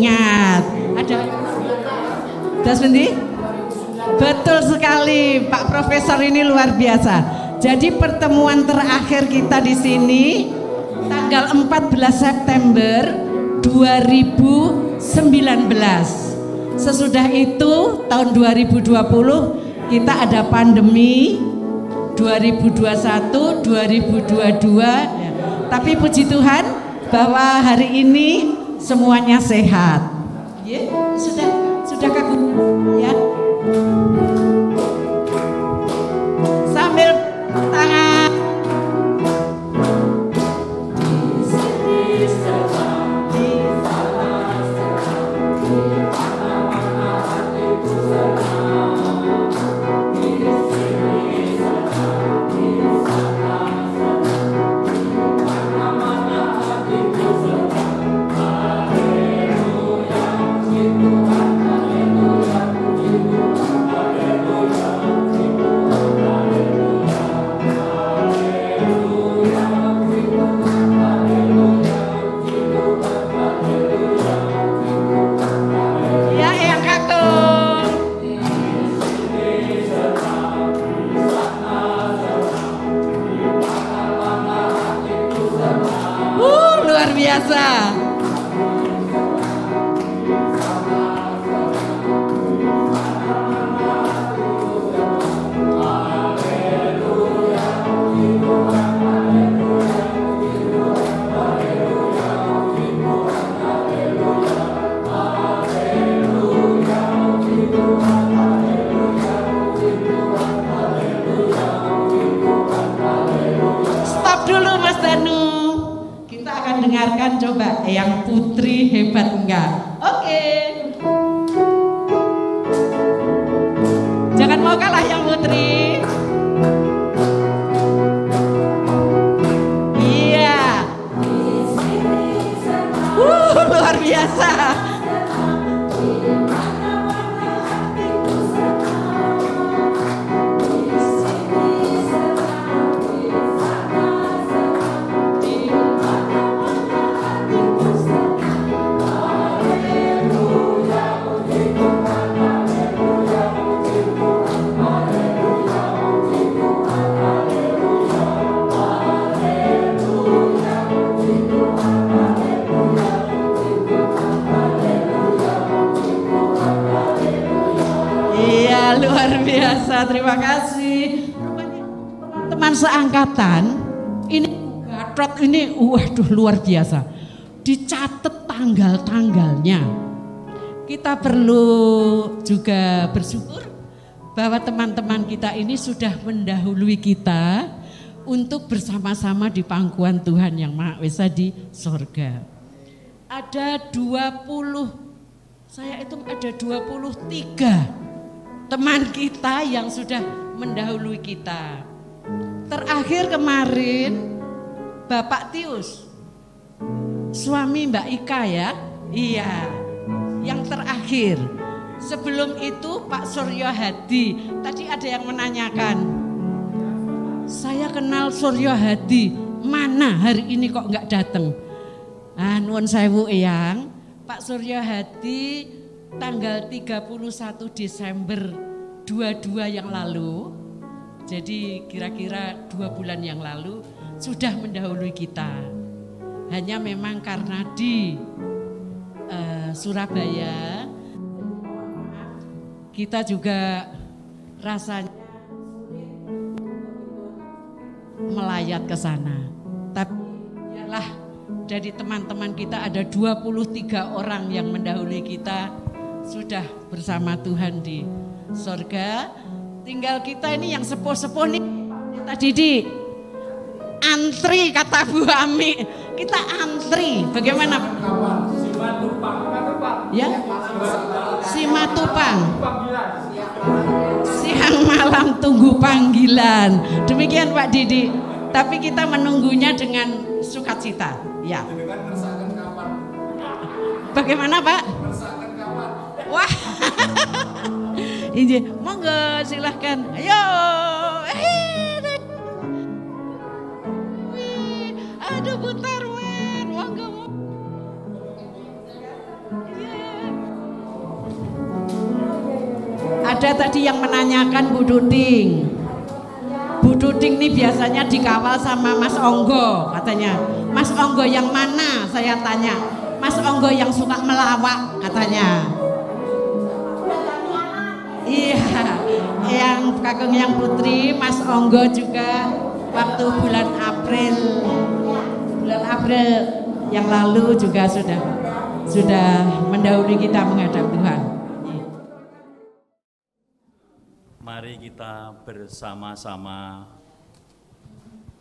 ingat. Ada sendi? Betul sekali, Pak Profesor ini luar biasa. Jadi pertemuan terakhir kita di sini tanggal 14 September 2019. Sesudah itu tahun 2020 kita ada pandemi, 2021, 2022 ya. Tapi puji Tuhan bahwa hari ini semuanya sehat. Ya, sudah kagum ya. Sambil tangan. Biasa. Stop dulu Mas Danu. Kita akan dengarkan coba yang Putri hebat enggak? Oke. Jangan mau kalah yang Putri. Iya. Luar biasa. Luar biasa, terima kasih. Teman seangkatan ini Gatot ini waduh luar biasa. Dicatat tanggal-tanggalnya. Kita perlu juga bersyukur bahwa teman-teman kita ini sudah mendahului kita untuk bersama-sama di pangkuan Tuhan yang Maha Esa di sorga. Ada 20, saya hitung ada 23 teman kita yang sudah mendahului kita. Terakhir kemarin Bapak Tius, suami Mbak Ika ya, iya, yang terakhir. Sebelum itu Pak Suryo Hadi. Tadi ada yang menanyakan, saya kenal Suryo Hadi, mana hari ini kok nggak datang? Nuwun sewu Eyang, Pak Suryo Hadi tanggal 31 Desember 22 yang lalu, jadi kira-kira 2 bulan yang lalu sudah mendahului kita. Hanya memang karena di Surabaya kita juga rasanya melayat ke sana. Tapi biarlah dari teman-teman kita ada 23 orang yang mendahului kita sudah bersama Tuhan di sorga. Tinggal kita ini yang sepuh-sepuh nih, tadi di antri kata Bu Ami, kita antri. Bagaimana? Ya, Simatupang. Siang malam tunggu panggilan. Demikian Pak Didi. Tapi kita menunggunya dengan sukacita. Ya. Bagaimana Pak? Wah. Ini monggo silahkan. Ayo. Aduh Bu Tarwen, monggo. Iya. Ada tadi yang menanyakan Bu Duding. Bu Duding nih biasanya dikawal sama Mas Onggo katanya. Mas Onggo yang mana? Saya tanya. Mas Onggo yang suka melawak katanya. Iya, yang kakung yang putri Mas Onggo juga waktu bulan April yang lalu juga sudah mendahului kita menghadap Tuhan. Mari kita bersama-sama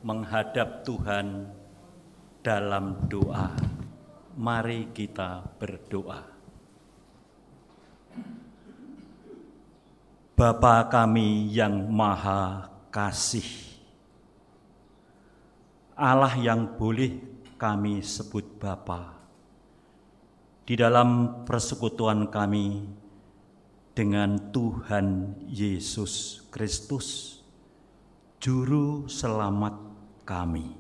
menghadap Tuhan dalam doa. Mari kita berdoa. Bapa kami yang Maha Kasih, Allah yang boleh kami sebut Bapa, di dalam persekutuan kami dengan Tuhan Yesus Kristus, Juru Selamat kami.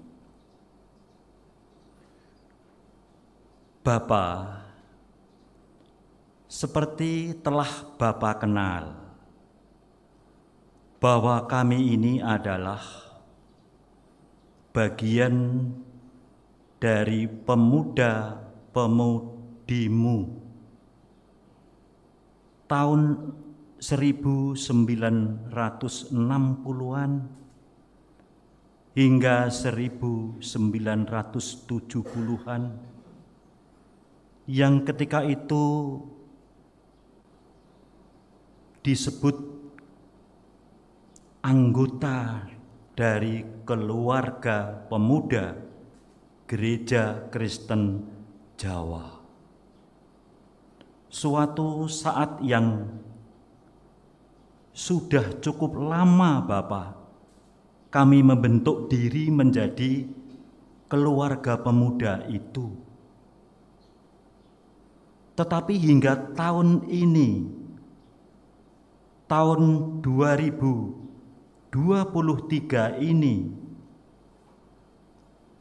Bapa, seperti telah Bapa kenal, bahwa kami ini adalah bagian dari pemuda-pemudimu tahun 1960-an hingga 1970-an, yang ketika itu disebut anggota dari keluarga pemuda Gereja Kristen Jawa. Suatu saat yang sudah cukup lama Bapak, kami membentuk diri menjadi keluarga pemuda itu. Tetapi hingga tahun ini, tahun 2023 ini,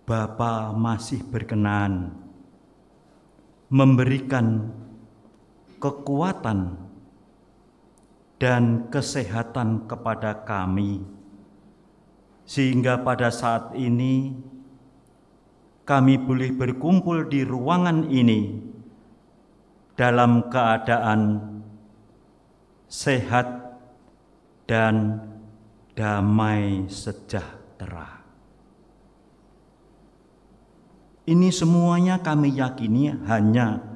Bapa masih berkenan memberikan kekuatan dan kesehatan kepada kami, sehingga pada saat ini kami boleh berkumpul di ruangan ini dalam keadaan sehat dan damai sejahtera. Ini semuanya kami yakini hanya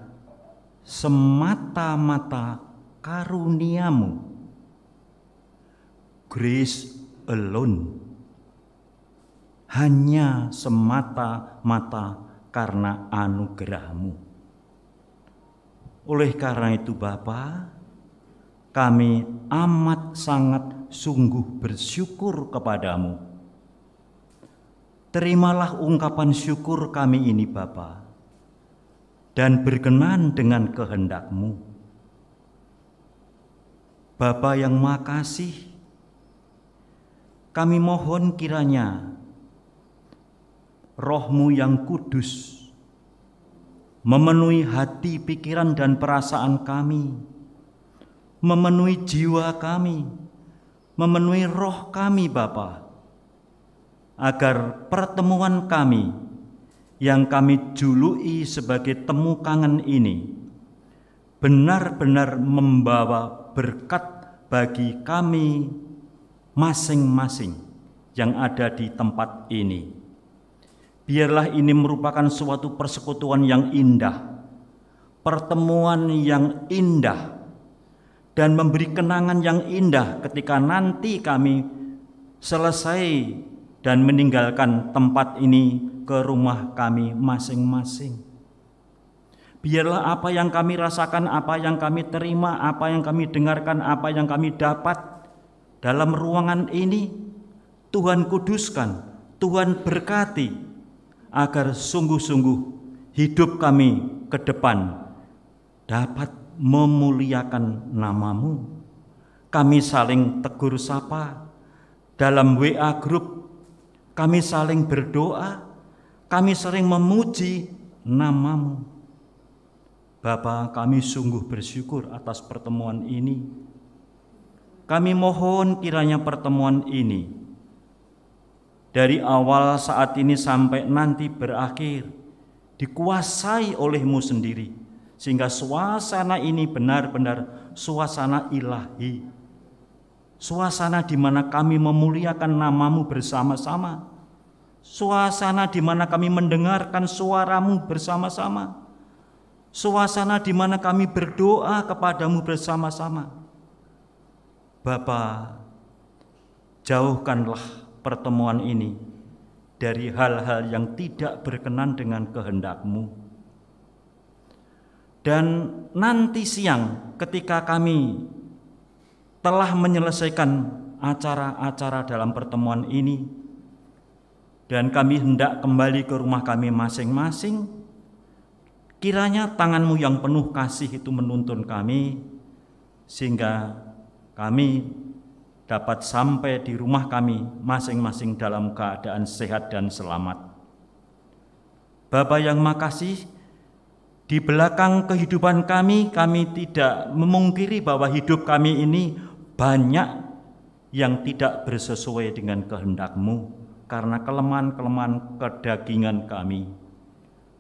semata-mata karunia-Mu, grace alone, hanya semata-mata karena anugerah-Mu. Oleh karena itu Bapa, kami amat sangat sungguh bersyukur kepadamu. Terimalah ungkapan syukur kami ini Bapa, dan berkenan dengan kehendak-Mu. Bapa yang Maha Kasih, kami mohon kiranya Roh-Mu yang kudus memenuhi hati, pikiran, dan perasaan kami, memenuhi jiwa kami, memenuhi roh kami Bapa, agar pertemuan kami yang kami juluki sebagai temu kangen ini benar-benar membawa berkat bagi kami masing-masing yang ada di tempat ini. Biarlah ini merupakan suatu persekutuan yang indah, pertemuan yang indah, dan memberi kenangan yang indah ketika nanti kami selesai dan meninggalkan tempat ini ke rumah kami masing-masing. Biarlah apa yang kami rasakan, apa yang kami terima, apa yang kami dengarkan, apa yang kami dapat dalam ruangan ini, Tuhan kuduskan, Tuhan berkati, agar sungguh-sungguh hidup kami ke depan dapat memuliakan nama-Mu. Kami saling tegur sapa dalam WA group, kami saling berdoa, kami sering memuji nama-Mu. Bapa, kami sungguh bersyukur atas pertemuan ini. Kami mohon kiranya pertemuan ini dari awal saat ini sampai nanti berakhir dikuasai oleh-Mu sendiri, sehingga suasana ini benar-benar suasana ilahi, suasana di mana kami memuliakan nama-Mu bersama-sama, suasana di mana kami mendengarkan suara-Mu bersama-sama, suasana di mana kami berdoa kepada-Mu bersama-sama. Bapa, jauhkanlah pertemuan ini dari hal-hal yang tidak berkenan dengan kehendak-Mu. Dan nanti siang ketika kami telah menyelesaikan acara-acara dalam pertemuan ini dan kami hendak kembali ke rumah kami masing-masing, kiranya tangan-Mu yang penuh kasih itu menuntun kami sehingga kami dapat sampai di rumah kami masing-masing dalam keadaan sehat dan selamat. Bapa yang makasih, di belakang kehidupan kami tidak memungkiri bahwa hidup kami ini banyak yang tidak bersesuai dengan kehendak-Mu karena kelemahan-kelemahan kedagingan kami.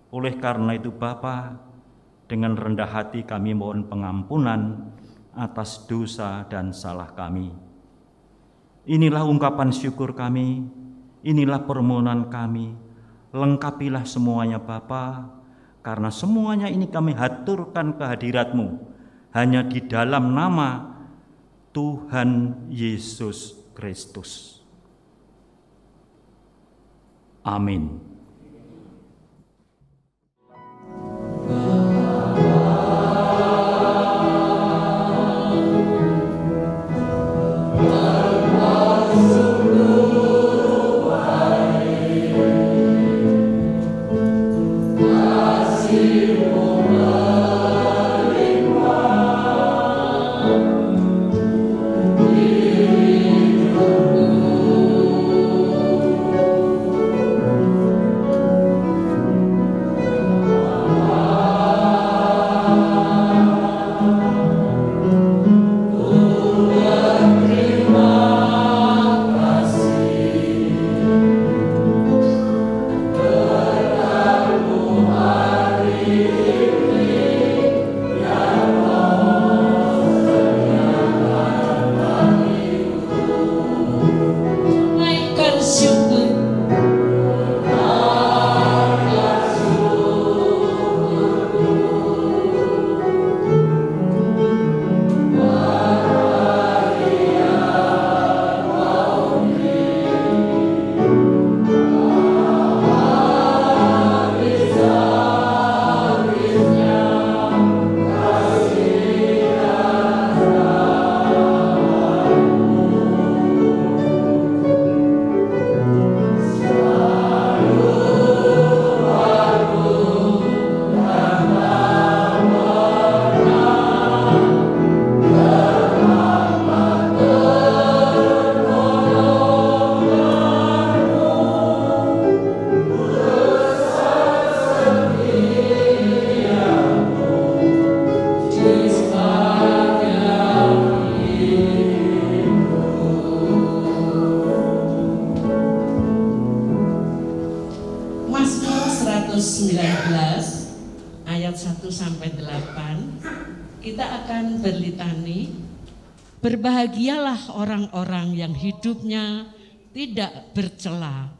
Oleh karena itu Bapa, dengan rendah hati kami mohon pengampunan atas dosa dan salah kami. Inilah ungkapan syukur kami, inilah permohonan kami. Lengkapilah semuanya Bapa, karena semuanya ini kami haturkan kehadirat-Mu hanya di dalam nama Tuhan Yesus Kristus. Amin. Berbahagialah orang-orang yang hidupnya tidak bercela,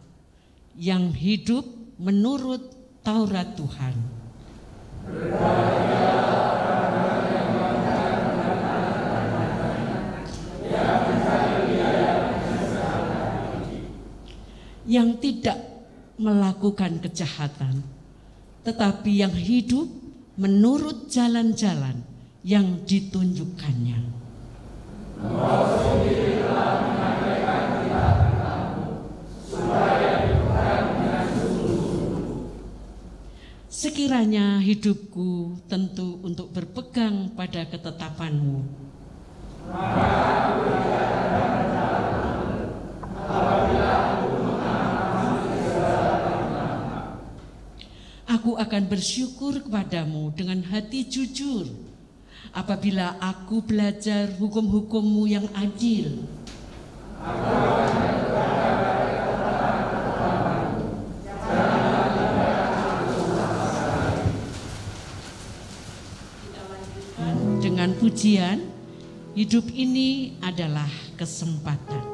yang hidup menurut Taurat Tuhan. Yang tidak melakukan kejahatan, tetapi yang hidup menurut jalan-jalan yang ditunjukkannya. Sekiranya hidupku tentu untuk berpegang pada ketetapan-Mu. Aku akan bersyukur kepadamu dengan hati jujur. apabila aku belajar hukum-hukum-Mu yang adil. Dengan pujian, hidup ini adalah kesempatan.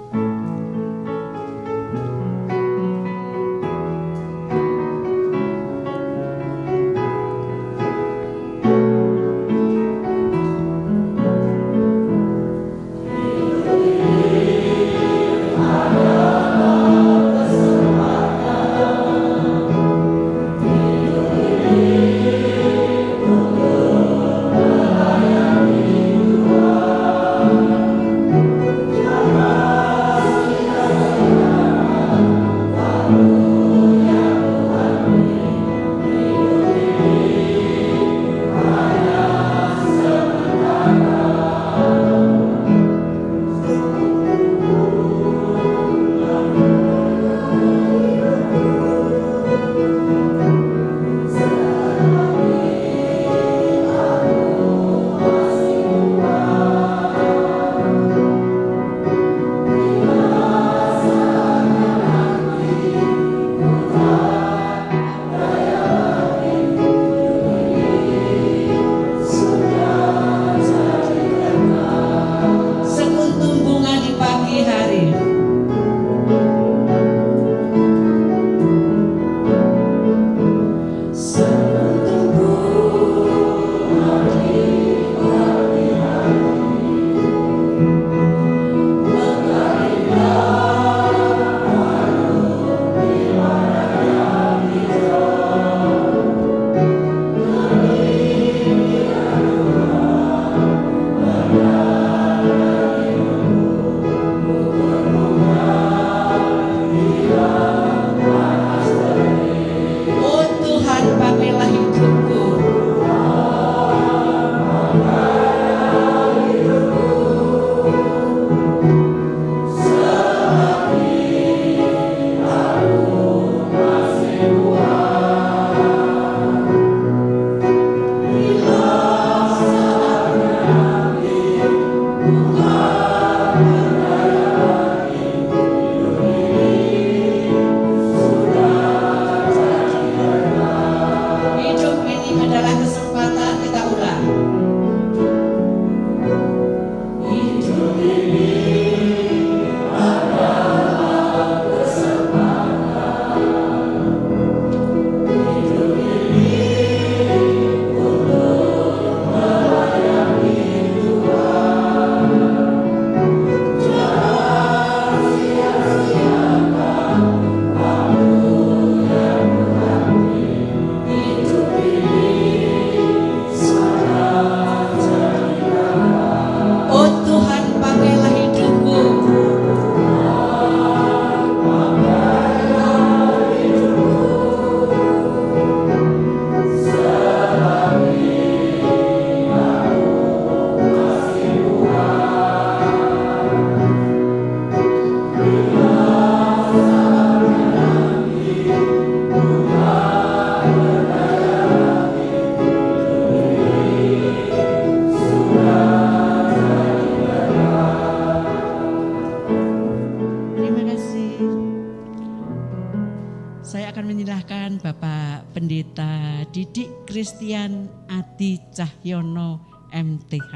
Pendeta Didik Christian Adi Cahyono MTH.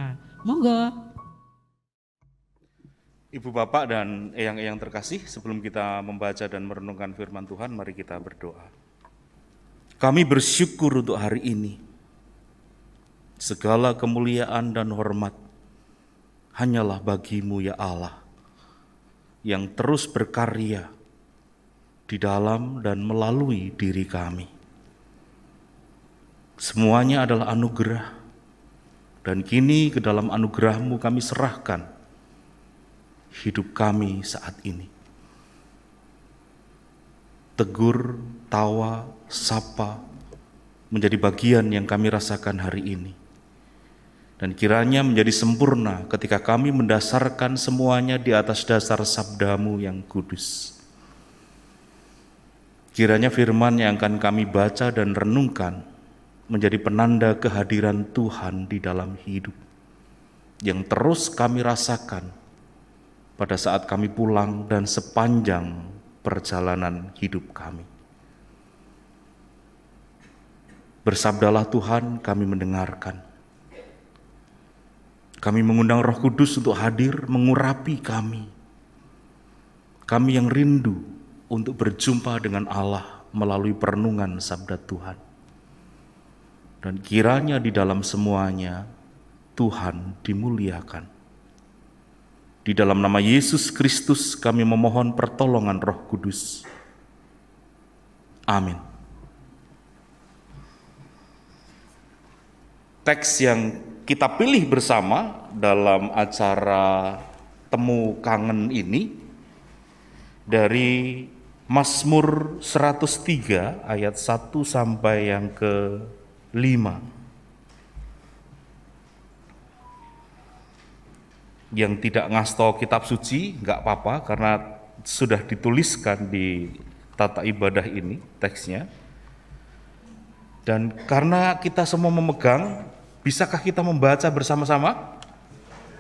Monggo. Ibu bapak dan eyang-eyang terkasih, sebelum kita membaca dan merenungkan firman Tuhan, mari kita berdoa. Kami bersyukur untuk hari ini. Segala kemuliaan dan hormat hanyalah bagi-Mu ya Allah, yang terus berkarya di dalam dan melalui diri kami. Semuanya adalah anugerah, dan kini ke dalam anugerah-Mu kami serahkan hidup kami saat ini. Tegur, tawa, sapa menjadi bagian yang kami rasakan hari ini. Dan kiranya menjadi sempurna ketika kami mendasarkan semuanya di atas dasar sabda-Mu yang kudus. Kiranya firman yang akan kami baca dan renungkan menjadi penanda kehadiran Tuhan di dalam hidup. yang terus kami rasakan pada saat kami pulang dan sepanjang perjalanan hidup kami. Bersabdalah Tuhan, kami mendengarkan. Kami mengundang Roh Kudus untuk hadir mengurapi kami. Kami yang rindu untuk berjumpa dengan Allah melalui perenungan sabda Tuhan. Dan kiranya di dalam semuanya Tuhan dimuliakan. Di dalam nama Yesus Kristus kami memohon pertolongan Roh Kudus. Amin. Teks yang kita pilih bersama dalam acara Temu Kangen ini dari Mazmur 103 ayat 1 sampai yang ke-5. Yang tidak ngasto kitab suci nggak apa-apa karena sudah dituliskan di tata ibadah ini teksnya. Dan karena kita semua memegang, bisakah kita membaca bersama-sama?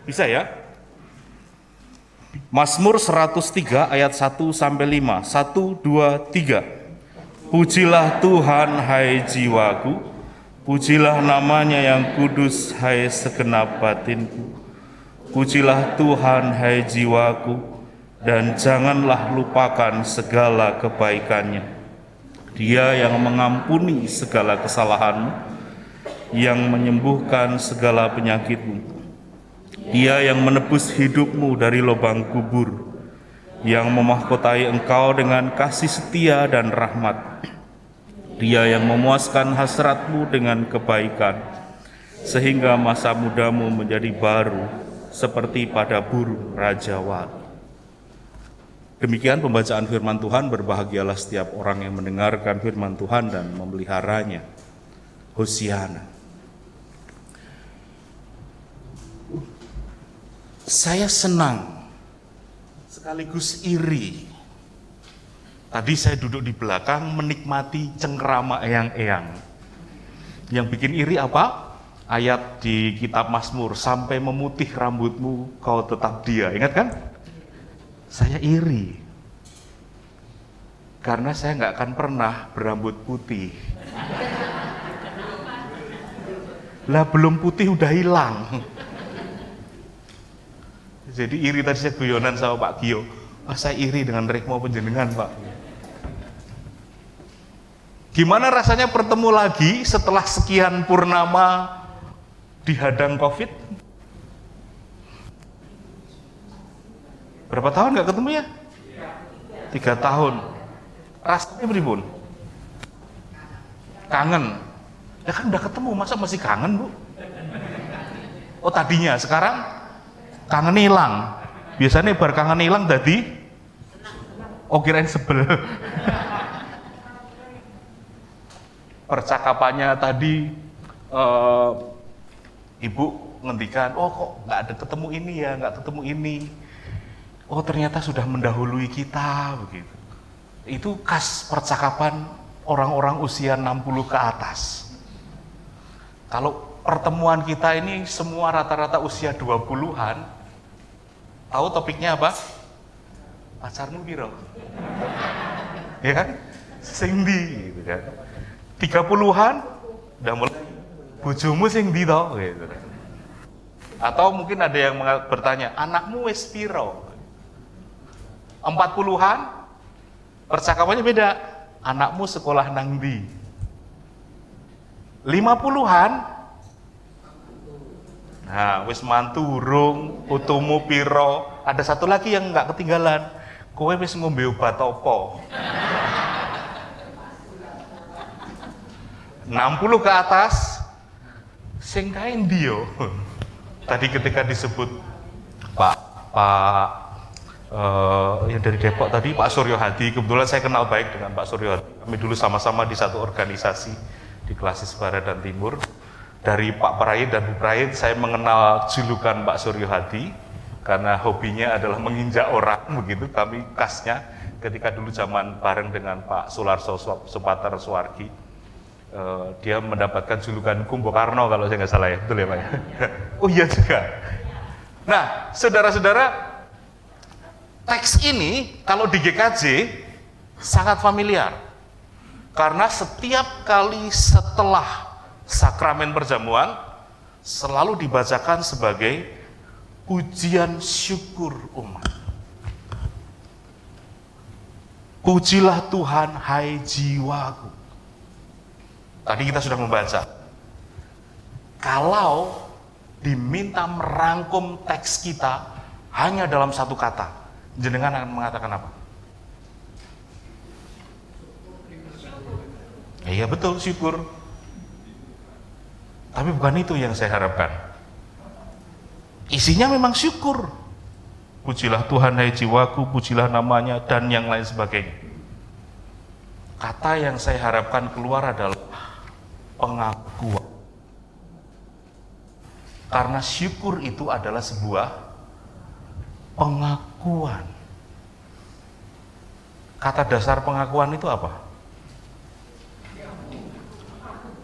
Bisa ya? Mazmur 103 ayat 1 sampai 5. 1, 2, 3. Pujilah Tuhan hai jiwaku, pujilah namanya yang kudus hai segenap batinku. Pujilah Tuhan hai jiwaku, dan janganlah lupakan segala kebaikannya. Dia yang mengampuni segala kesalahanmu, yang menyembuhkan segala penyakitmu. Dia yang menebus hidupmu dari lubang kubur, yang memahkotai engkau dengan kasih setia dan rahmat. Dia yang memuaskan hasratmu dengan kebaikan, sehingga masa mudamu menjadi baru seperti pada burung Raja Wali. Demikian pembacaan firman Tuhan. Berbahagialah setiap orang yang mendengarkan firman Tuhan dan memeliharanya. Hosiana. Saya senang sekaligus iri. Tadi saya duduk di belakang menikmati cengkrama eyang-eyang. Yang bikin iri apa? Ayat di kitab Mazmur, sampai memutih rambutmu kau tetap dia. Ingat kan? Saya iri karena saya nggak akan pernah berambut putih. Lah belum putih udah hilang. Jadi iri tadi saya guyonan sama Pak Gio. Saya iri dengan rikmo penjenengan Pak. Gimana rasanya bertemu lagi setelah sekian purnama dihadang COVID? Berapa tahun nggak ketemu ya? 3 tahun. Rasanya pripun? Kangen. Ya kan udah ketemu, masa masih kangen Bu? Oh tadinya, sekarang kangen hilang. Biasanya bar kangen hilang tadi, oh kirain sebel. Percakapannya tadi, Ibu ngendikan, oh kok nggak ada ketemu ini ya, nggak ketemu ini. Oh ternyata sudah mendahului kita begitu. Itu khas percakapan orang-orang usia 60 ke atas. Kalau pertemuan kita ini semua rata-rata usia 20-an, tahu topiknya apa? Pacarmu piro? Ya kan? Sing ndi gitu kan. 30-an udah mulai bojomu sing ndi to gitu. Atau mungkin ada yang bertanya, anakmu wis piro? 40-an percakapannya beda. Anakmu sekolah nang ndi? 50-an nah wis mantu urung, utumu piro. Ada satu lagi yang nggak ketinggalan, kowe wis ngombe obat apa? 60 ke atas sing kae ndi yo? Tadi ketika disebut Pak yang dari Depok tadi, Pak Suryo Hadi, kebetulan saya kenal baik dengan Pak Suryo Hadi. Kami dulu sama-sama di satu organisasi di Klasis Barat dan Timur. Dari Pak Praid dan Bu Praid, saya mengenal julukan Pak Suryo Hadi karena hobinya adalah menginjak orang begitu. Kami khasnya ketika dulu zaman bareng dengan Pak Sularso Supater Suwargi, dia mendapatkan julukan Kumbo Karno kalau saya nggak salah ya, betul ya Pak? Oh iya juga. Nah, saudara-saudara, teks ini kalau di GKJ sangat familiar. Karena setiap kali setelah sakramen perjamuan selalu dibacakan sebagai pujian syukur umat. Pujilah Tuhan, hai jiwaku. Tadi kita sudah membaca. Kalau diminta merangkum teks kita hanya dalam satu kata, jenengan akan mengatakan apa? Iya betul, syukur. Tapi bukan itu yang saya harapkan. Isinya memang syukur. Pujilah Tuhan hai jiwaku, pujilah namanya, dan yang lain sebagainya. Kata yang saya harapkan keluar adalah pengakuan. Karena syukur itu adalah sebuah pengakuan. Kata dasar pengakuan itu apa?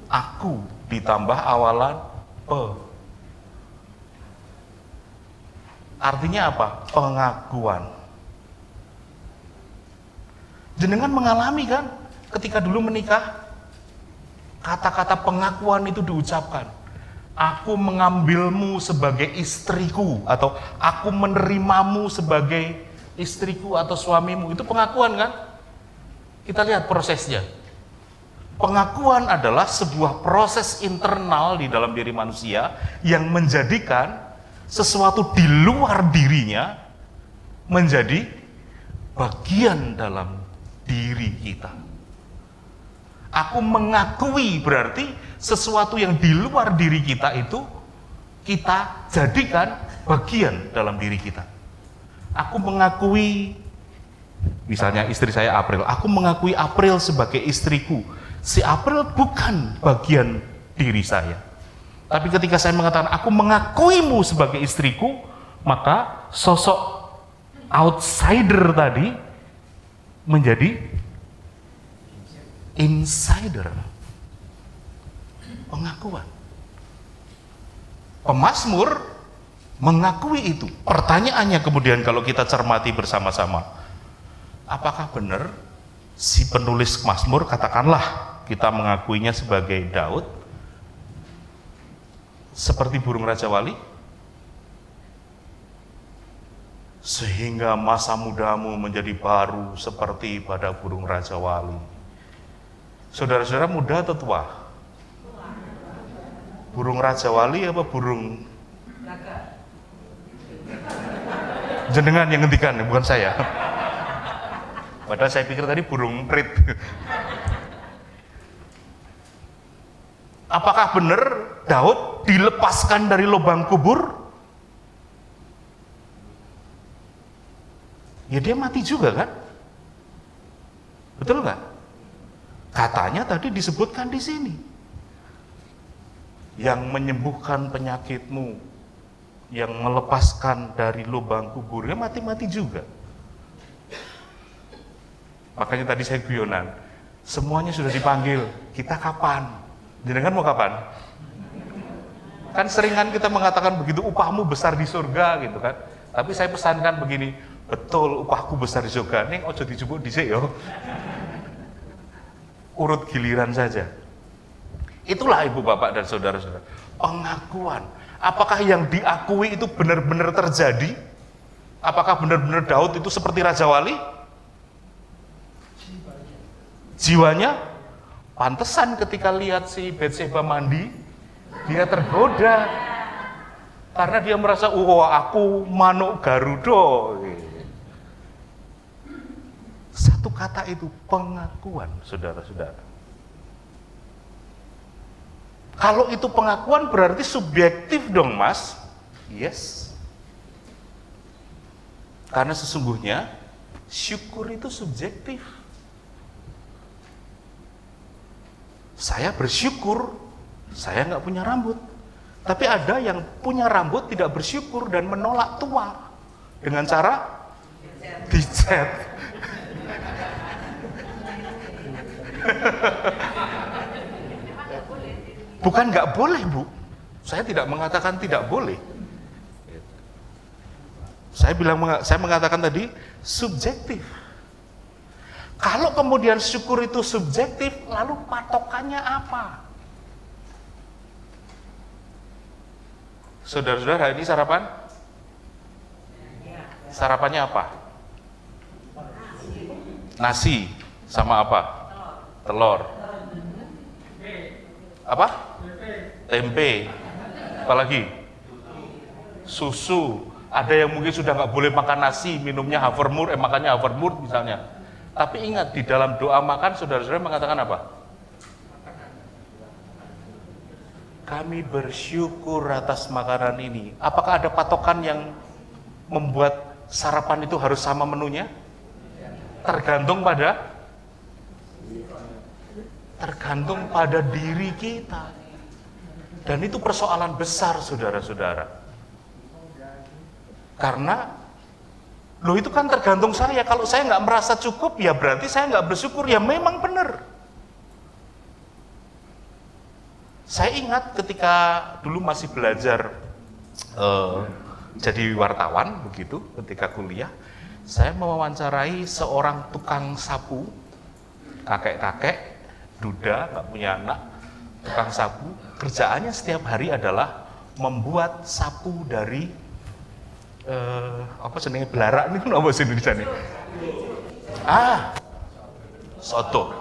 Aku ditambah awalan pe. Artinya apa? Pengakuan. Jenengan mengalami kan ketika dulu menikah, kata-kata pengakuan itu diucapkan. Aku mengambilmu sebagai istriku, atau aku menerimamu sebagai istriku atau suamimu. Itu pengakuan kan? Kita lihat prosesnya. Pengakuan adalah sebuah proses internal di dalam diri manusia yang menjadikan sesuatu di luar dirinya menjadi bagian dalam diri kita. Aku mengakui berarti sesuatu yang di luar diri kita itu kita jadikan bagian dalam diri kita. Aku mengakui, misalnya istri saya April, aku mengakui April sebagai istriku. Si April bukan bagian diri saya. Tapi ketika saya mengatakan aku mengakuimu sebagai istriku, maka sosok outsider tadi menjadi insider. Pengakuan. Pemazmur mengakui itu. Pertanyaannya kemudian kalau kita cermati bersama-sama, apakah benar si penulis Mazmur, katakanlah kita mengakuinya sebagai Daud, seperti burung Raja Wali? Sehingga masa mudamu menjadi baru seperti pada burung Raja Wali. Saudara-saudara, muda atau tua? Burung Raja Wali apa burung? Jenengan yang ngendikan, bukan saya. Padahal saya pikir tadi burung prit. Apakah benar Daud dilepaskan dari lubang kubur? Ya dia mati juga kan? Betul nggak? Katanya tadi disebutkan di sini. Yang menyembuhkan penyakitmu, yang melepaskan dari lubang kuburnya mati-mati juga. Makanya tadi saya guyonan, semuanya sudah dipanggil, kita kapan? Jenengan mau kapan? Kan seringan kita mengatakan begitu, upahmu besar di surga gitu kan. Tapi saya pesankan begini, betul upahku besar di surga, ning ojo dijupuk dhisik yo. Urut giliran saja. Itulah ibu bapak dan saudara-saudara, pengakuan. Apakah yang diakui itu benar-benar terjadi? Apakah benar-benar Daud itu seperti Raja Wali? Jiwanya? Pantesan ketika lihat si Batseba mandi, dia tergoda. Karena dia merasa, aku manuk Garuda. Satu kata itu, pengakuan, saudara-saudara. Kalau itu pengakuan berarti subjektif dong, Mas. Yes. Karena sesungguhnya syukur itu subjektif. Saya bersyukur, saya nggak punya rambut. Tapi ada yang punya rambut tidak bersyukur dan menolak tua dengan cara dicat. Bukan nggak boleh, Bu. Saya tidak mengatakan tidak boleh. Saya mengatakan tadi subjektif. Kalau kemudian syukur itu subjektif, lalu patokannya apa? Saudara-saudara, ini sarapan? Sarapannya apa? Nasi sama apa? Telur. Apa? Tempe. Apalagi? Susu. Ada yang mungkin sudah nggak boleh makan nasi, minumnya Havermur, makannya Havermur misalnya. Tapi ingat, di dalam doa makan, saudara-saudara mengatakan apa? Kami bersyukur atas makanan ini. Apakah ada patokan yang membuat sarapan itu harus sama menunya? Tergantung pada diri kita. Dan itu persoalan besar, saudara-saudara. Karena loh, itu kan tergantung saya. Kalau saya nggak merasa cukup, ya berarti saya nggak bersyukur. Ya memang benar. Saya ingat ketika dulu masih belajar jadi wartawan, begitu, ketika kuliah, saya mewawancarai seorang tukang sapu, kakek-kakek, duda, nggak punya anak, tukang sapu. Kerjaannya setiap hari adalah membuat sapu dari apa senengnya belarak ini apa sih Indonesia nih? Soto.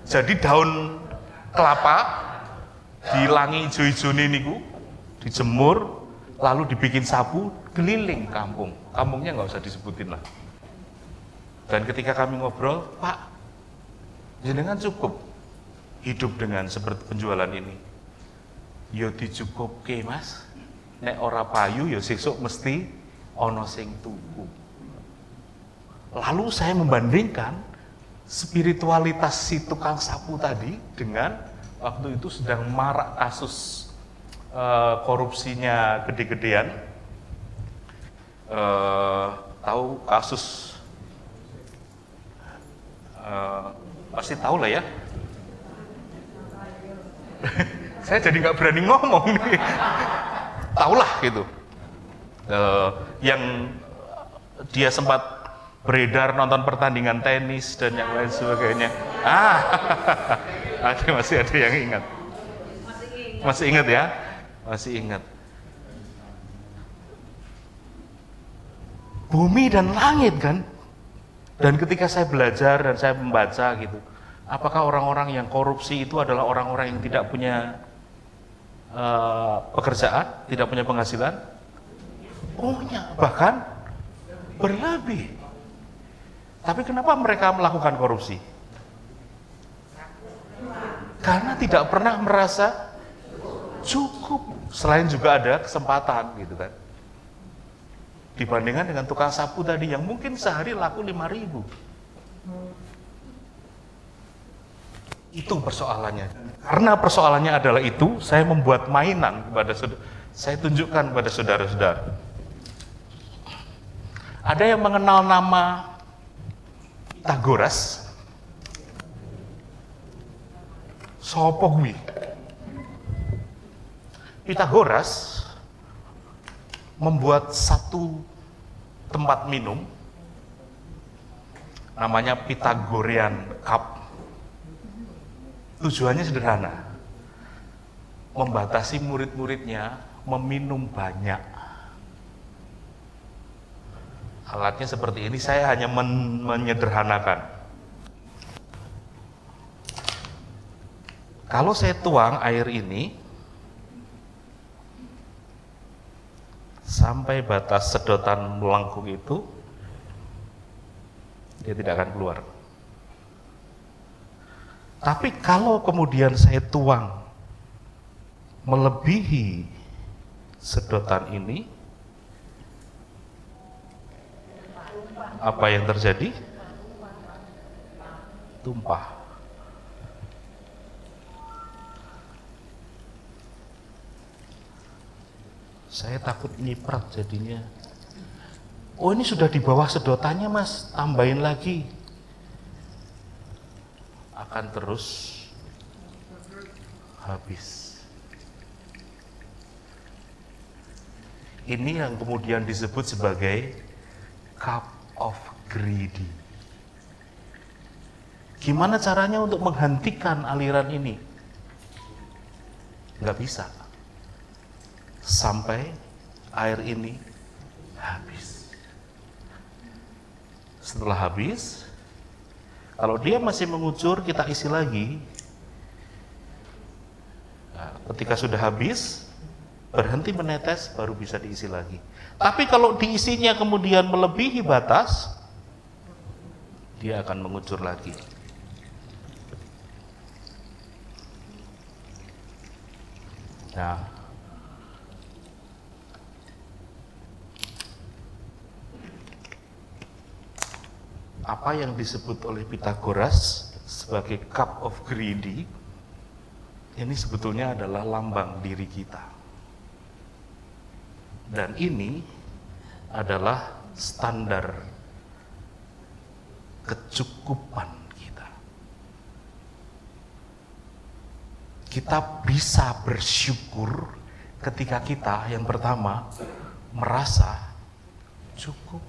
Jadi daun kelapa dilangi hijau-hijau niku, dijemur, lalu dibikin sapu, keliling kampung. Kampungnya nggak usah disebutin lah. Dan ketika kami ngobrol, Pak, jenengan cukup hidup dengan seperti penjualan ini? Yo dicukupke Mas. Nek ora payu yo sesuk mesti ono sing tuku. Lalu saya membandingkan spiritualitas si tukang sapu tadi dengan waktu itu sedang marak kasus korupsinya gede-gedean. Tahu kasus pasti tahu lah ya. Saya jadi nggak berani ngomong nih. Tahulah gitu. Yang dia sempat beredar nonton pertandingan tenis dan yang lain sebagainya. Masih ada yang ingat. Masih ingat ya? Masih ingat. Bumi dan langit kan? Dan ketika saya belajar dan saya membaca gitu, apakah orang-orang yang korupsi itu adalah orang-orang yang tidak punya pekerjaan, tidak punya penghasilan? Punya, bahkan berlebih. Tapi kenapa mereka melakukan korupsi? Karena tidak pernah merasa cukup. Selain juga ada kesempatan gitu kan. Dibandingkan dengan tukang sapu tadi yang mungkin sehari laku 5.000. Itu persoalannya. Karena persoalannya adalah itu, saya membuat mainan kepada saya tunjukkan kepada saudara-saudara. Ada yang mengenal nama Pitagoras? Sopo kuwi? Pitagoras membuat satu tempat minum namanya Pythagorean Cup. Tujuannya sederhana, membatasi murid-muridnya meminum banyak. Alatnya seperti ini, saya hanya menyederhanakan. Kalau saya tuang air ini sampai batas sedotan melengkung itu, dia tidak akan keluar. Tapi kalau kemudian saya tuang melebihi sedotan ini, apa yang terjadi? Tumpah. Saya takut nyiprat jadinya. Oh, ini sudah di bawah sedotannya Mas, tambahin lagi. Akan terus habis. Ini yang kemudian disebut sebagai cup of greedy. Gimana caranya untuk menghentikan aliran ini? Nggak bisa. Sampai air ini habis. Setelah habis, kalau dia masih mengucur, kita isi lagi. Nah, ketika sudah habis, berhenti menetes, baru bisa diisi lagi. Tapi kalau diisinya kemudian melebihi batas, dia akan mengucur lagi. Nah, apa yang disebut oleh Pythagoras sebagai cup of greedy, ini sebetulnya adalah lambang diri kita. Dan ini adalah standar kecukupan kita. Kita bisa bersyukur ketika kita yang pertama merasa cukup.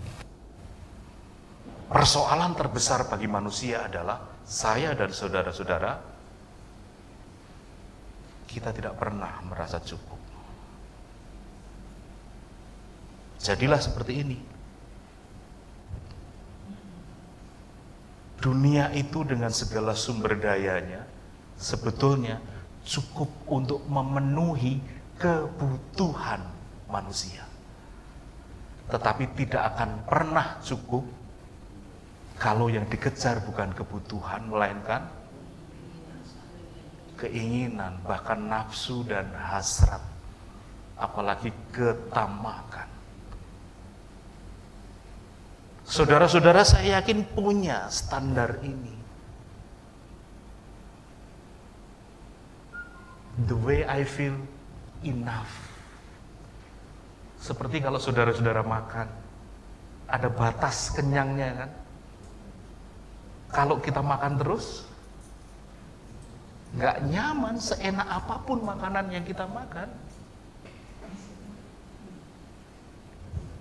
Persoalan terbesar bagi manusia adalah saya dan saudara-saudara, kita tidak pernah merasa cukup. Jadilah seperti ini. Dunia itu dengan segala sumber dayanya sebetulnya cukup untuk memenuhi kebutuhan manusia. Tetapi tidak akan pernah cukup kalau yang dikejar bukan kebutuhan, melainkan keinginan, bahkan nafsu dan hasrat, apalagi ketamakan. Saudara-saudara, saya yakin punya standar ini. The way I feel enough. Seperti kalau saudara-saudara makan, ada batas kenyangnya kan? Kalau kita makan terus, nggak nyaman seenak apapun makanan yang kita makan.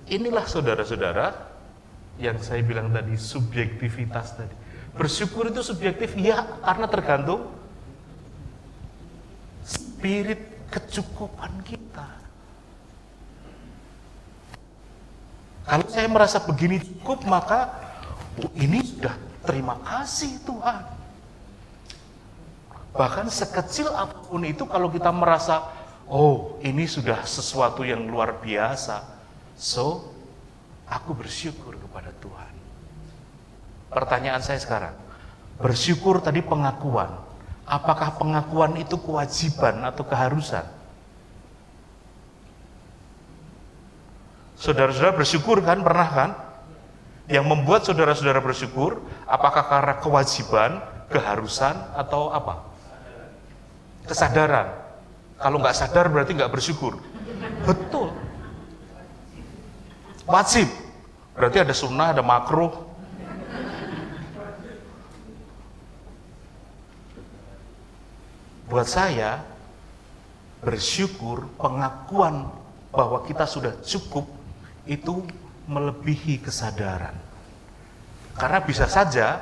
Inilah saudara-saudara yang saya bilang tadi, subjektivitas tadi. Bersyukur itu subjektif, ya, karena tergantung spirit kecukupan kita. Kalau saya merasa begini cukup, maka ini sudah terima kasih Tuhan. Bahkan sekecil apapun itu, kalau kita merasa, oh ini sudah sesuatu yang luar biasa, so aku bersyukur kepada Tuhan. Pertanyaan saya sekarang, bersyukur tadi pengakuan, apakah pengakuan itu kewajiban atau keharusan? Saudara-saudara bersyukur kan, pernah kan? Yang membuat saudara-saudara bersyukur, apakah karena kewajiban, keharusan, atau apa? Kesadaran. Kalau nggak sadar berarti nggak bersyukur. Betul. Wajib. Berarti ada sunnah, ada makruh. Buat saya, bersyukur, pengakuan bahwa kita sudah cukup, itu melebihi kesadaran. Karena bisa saja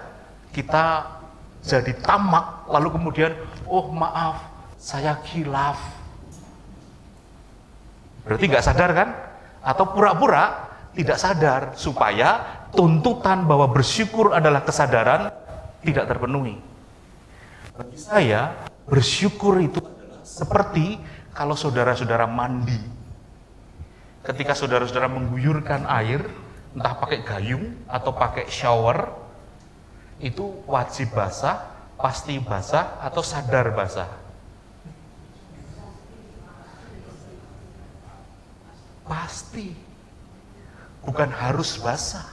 kita jadi tamak, lalu kemudian, oh maaf, saya khilaf. Berarti nggak sadar kan? Atau pura-pura tidak sadar, supaya tuntutan bahwa bersyukur adalah kesadaran tidak terpenuhi. Bagi saya, bersyukur itu adalah seperti kalau saudara-saudara mandi. Ketika saudara-saudara mengguyurkan air, entah pakai gayung atau pakai shower, itu wajib basah, pasti basah, atau sadar basah? Pasti. Bukan harus basah.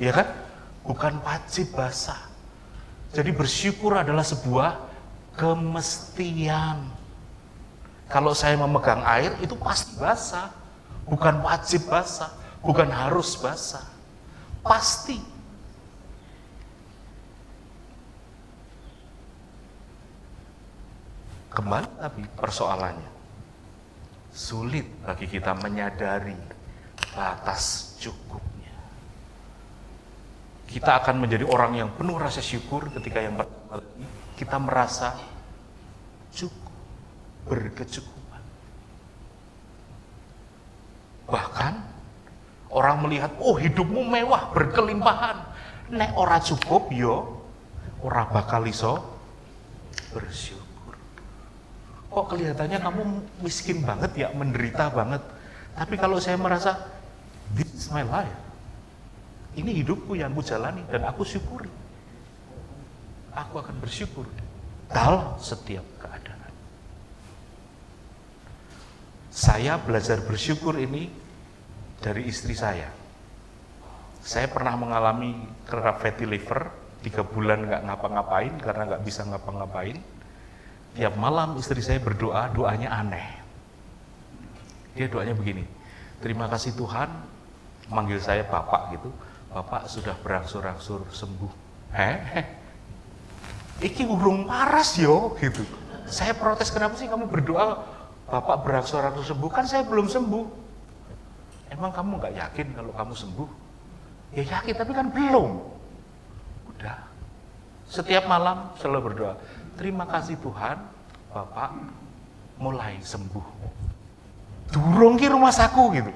Ya kan? Bukan wajib basah. Jadi bersyukur adalah sebuah kemestian. Kalau saya memegang air, itu pasti basah. Bukan wajib basah, bukan harus basah. Pasti. Kembali tapi persoalannya, sulit bagi kita menyadari batas cukupnya. kita akan menjadi orang yang penuh rasa syukur ketika yang pertama lagi kita merasa cukup, berkecukupan. Bahkan orang melihat, oh hidupmu mewah, berkelimpahan. Nek ora cukup, yo ora bakal iso bersyukur. Kok kelihatannya kamu miskin banget ya, menderita banget. Tapi kalau saya merasa, this is my life. Ini hidupku yang aku jalani dan aku syukuri. Aku akan bersyukur dalam setiap keadaan. Saya belajar bersyukur ini dari istri saya. Saya pernah mengalami kena fatty liver, 3 bulan nggak ngapa-ngapain karena nggak bisa ngapa-ngapain. Tiap malam istri saya berdoa, doanya aneh. Dia doanya begini, terima kasih Tuhan, manggil saya Bapak gitu. Bapak sudah berangsur-angsur sembuh. Iki urung paras yo gitu. Saya protes, kenapa sih kamu berdoa Bapak berangsur-angsur sembuh? Kan saya belum sembuh. Emang kamu nggak yakin kalau kamu sembuh? Ya yakin, tapi kan belum. Udah. Setiap malam selalu berdoa, terima kasih Tuhan, Bapak mulai sembuh. Durung ki rumah saku gitu.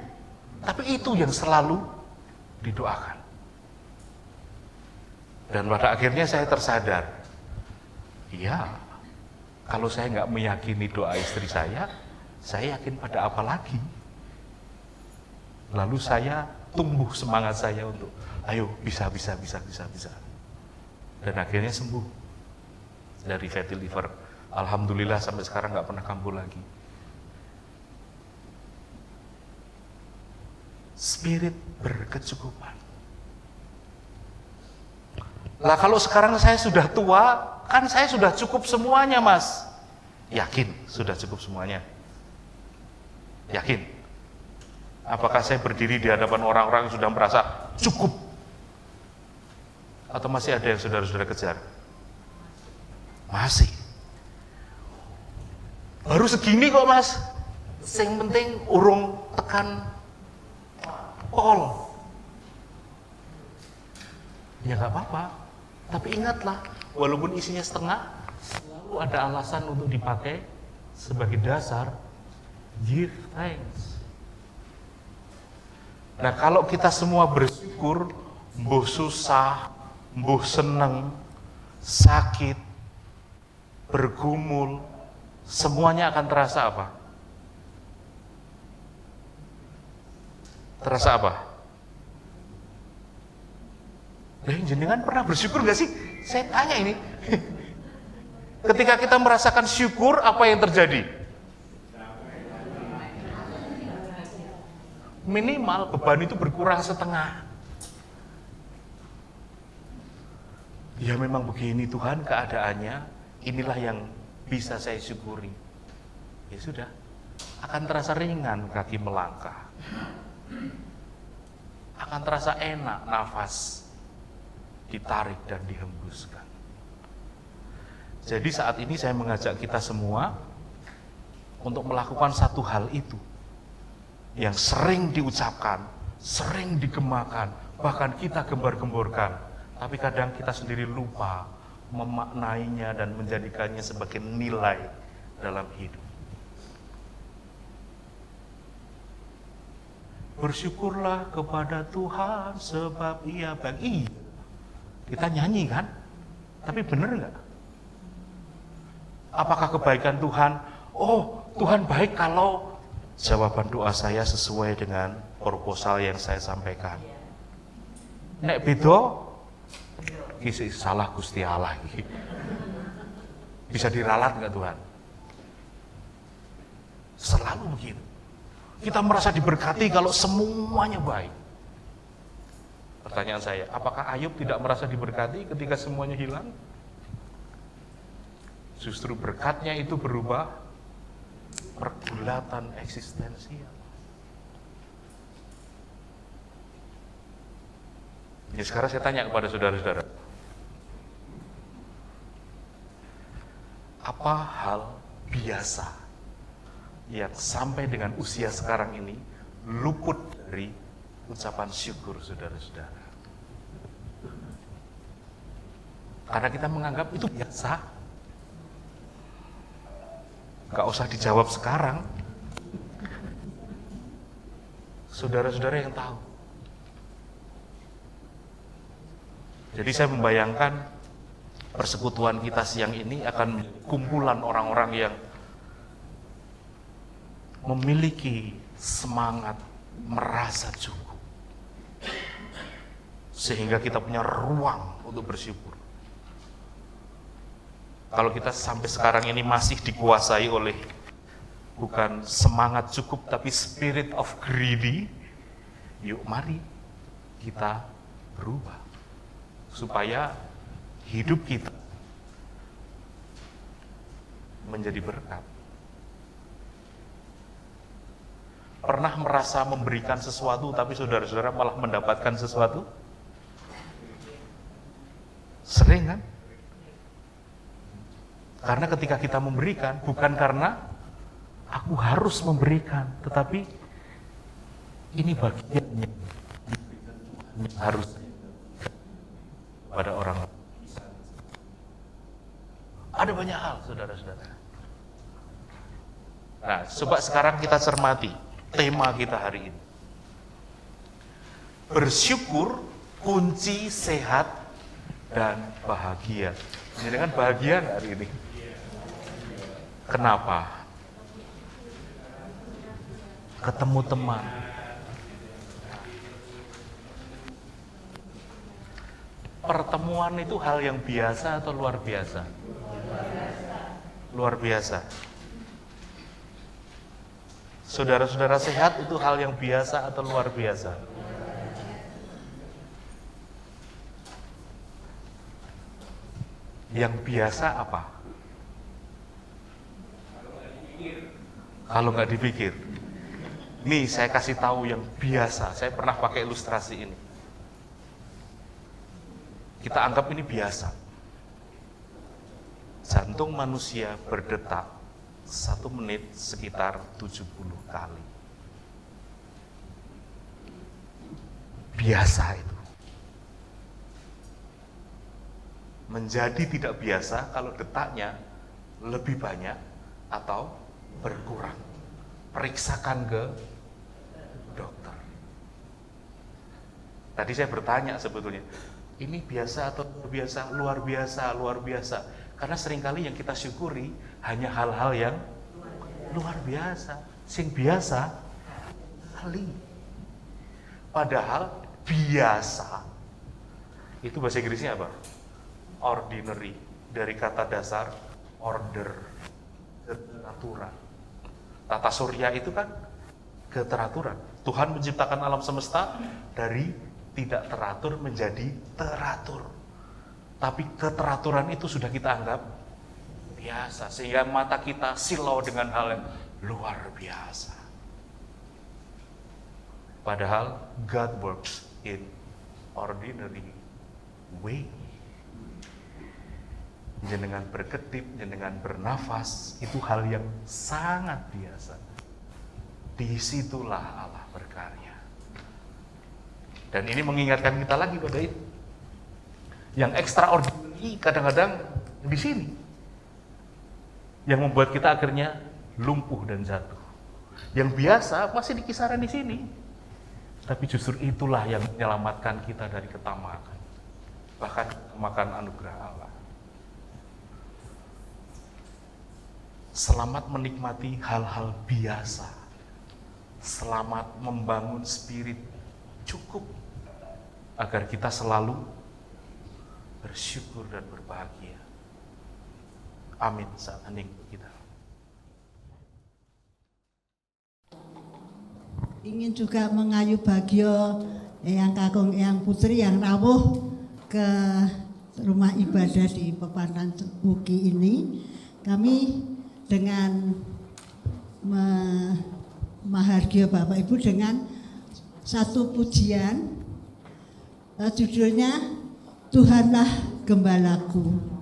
Tapi itu yang selalu didoakan. Dan pada akhirnya saya tersadar, iya, kalau saya nggak meyakini doa istri saya yakin pada apa lagi? Lalu saya tumbuh semangat saya untuk, ayo bisa. Dan akhirnya sembuh dari fatty liver. Alhamdulillah sampai sekarang nggak pernah kambuh lagi. Spirit berkecukupan. Lah kalau sekarang saya sudah tua, kan saya sudah cukup semuanya, Mas. Yakin sudah cukup semuanya? Yakin? Apakah saya berdiri di hadapan orang-orang yang sudah merasa cukup? Atau masih ada yang saudara-saudara kejar? Masih. Baru segini kok, Mas. Yang penting urung tekan pol. Ya nggak apa-apa. Tapi ingatlah, walaupun isinya setengah, selalu ada alasan untuk dipakai sebagai dasar. Give thanks. Nah kalau kita semua bersyukur, mbuh susah, mbuh seneng, sakit, bergumul, semuanya akan terasa apa? Terasa apa? Jenengan pernah bersyukur gak sih? Saya tanya ini. Ketika kita merasakan syukur, apa yang terjadi? Minimal beban itu berkurang setengah. Ya memang begini Tuhan keadaannya, inilah yang bisa saya syukuri. Ya sudah, akan terasa ringan kaki melangkah. Akan terasa enak nafas ditarik dan dihembuskan. Jadi saat ini saya mengajak kita semua untuk melakukan satu hal itu yang sering diucapkan, sering digemakan, bahkan kita gembar-gemborkan, tapi kadang kita sendiri lupa memaknainya dan menjadikannya sebagai nilai dalam hidup. Bersyukurlah kepada Tuhan sebab Ia baik. Kita nyanyi kan? Tapi benar nggak? Apakah kebaikan Tuhan? Oh, Tuhan baik kalau jawaban doa saya sesuai dengan proposal yang saya sampaikan. Nek bedo, kisi salah Gusti Allah. Bisa diralat nggak Tuhan? Selalu begitu. Kita merasa diberkati kalau semuanya baik. Pertanyaan saya, apakah Ayub tidak merasa diberkati ketika semuanya hilang? Justru berkatnya itu berubah pergulatan eksistensial. Ya, sekarang saya tanya kepada saudara-saudara, apa hal biasa yang sampai dengan usia sekarang ini luput dari ucapan syukur saudara-saudara? Karena kita menganggap itu biasa. Gak usah dijawab sekarang. Saudara-saudara yang tahu. Jadi saya membayangkan persekutuan kita siang ini akan kumpulan orang-orang yang memiliki semangat merasa cukup. Sehingga kita punya ruang untuk bersyukur. Kalau kita sampai sekarang ini masih dikuasai oleh bukan semangat cukup tapi spirit of greedy, yuk mari kita berubah supaya hidup kita menjadi berkat. Pernah merasa memberikan sesuatu tapi saudara-saudara malah mendapatkan sesuatu? Sering kan? Karena ketika kita memberikan, bukan karena aku harus memberikan, tetapi ini bagiannya harus pada orang. Ada banyak hal, saudara-saudara. Nah, coba sekarang kita cermati tema kita hari ini. Bersyukur kunci sehat dan bahagia. Ini dengan bahagia hari ini. Kenapa? Ketemu teman. Pertemuan itu hal yang biasa atau luar biasa? Luar biasa. Saudara-saudara sehat itu hal yang biasa atau luar biasa? Yang biasa apa? Kalau nggak dipikir. Nih saya kasih tahu yang biasa. Saya pernah pakai ilustrasi ini. Kita anggap ini biasa. Jantung manusia berdetak 1 menit sekitar 70 kali. Biasa itu. Menjadi tidak biasa kalau detaknya lebih banyak atau berkurang. Periksakan ke dokter. Tadi saya bertanya sebetulnya, ini biasa atau luar biasa? Luar biasa, luar biasa. Karena seringkali yang kita syukuri hanya hal-hal yang luar biasa. Sing biasa kali. Padahal biasa itu bahasa Inggrisnya apa? Ordinary, dari kata dasar order, keteraturan. Tata surya itu kan keteraturan. Tuhan menciptakan alam semesta dari tidak teratur menjadi teratur. Tapi keteraturan itu sudah kita anggap biasa, sehingga mata kita silau dengan hal yang luar biasa. Padahal God works in ordinary way. Jenengan berkedip, jenengan bernafas, itu hal yang sangat biasa. Disitulah Allah berkarya. Dan ini mengingatkan kita lagi pada itu. Yang extraordinary kadang-kadang di sini. Yang membuat kita akhirnya lumpuh dan jatuh. Yang biasa masih di kisaran di sini. Tapi justru itulah yang menyelamatkan kita dari ketamakan. Bahkan makan anugerah Allah. Selamat menikmati hal-hal biasa. Selamat membangun spirit cukup agar kita selalu bersyukur dan berbahagia. Amin. Saat hening kita. Ingin juga mengayu bagio Eyang Kakung Eyang Putri yang rawuh ke rumah ibadah di Pepantan Buki ini. Kami dengan mahargya Bapak Ibu dengan satu pujian, judulnya Tuhanlah Gembalaku.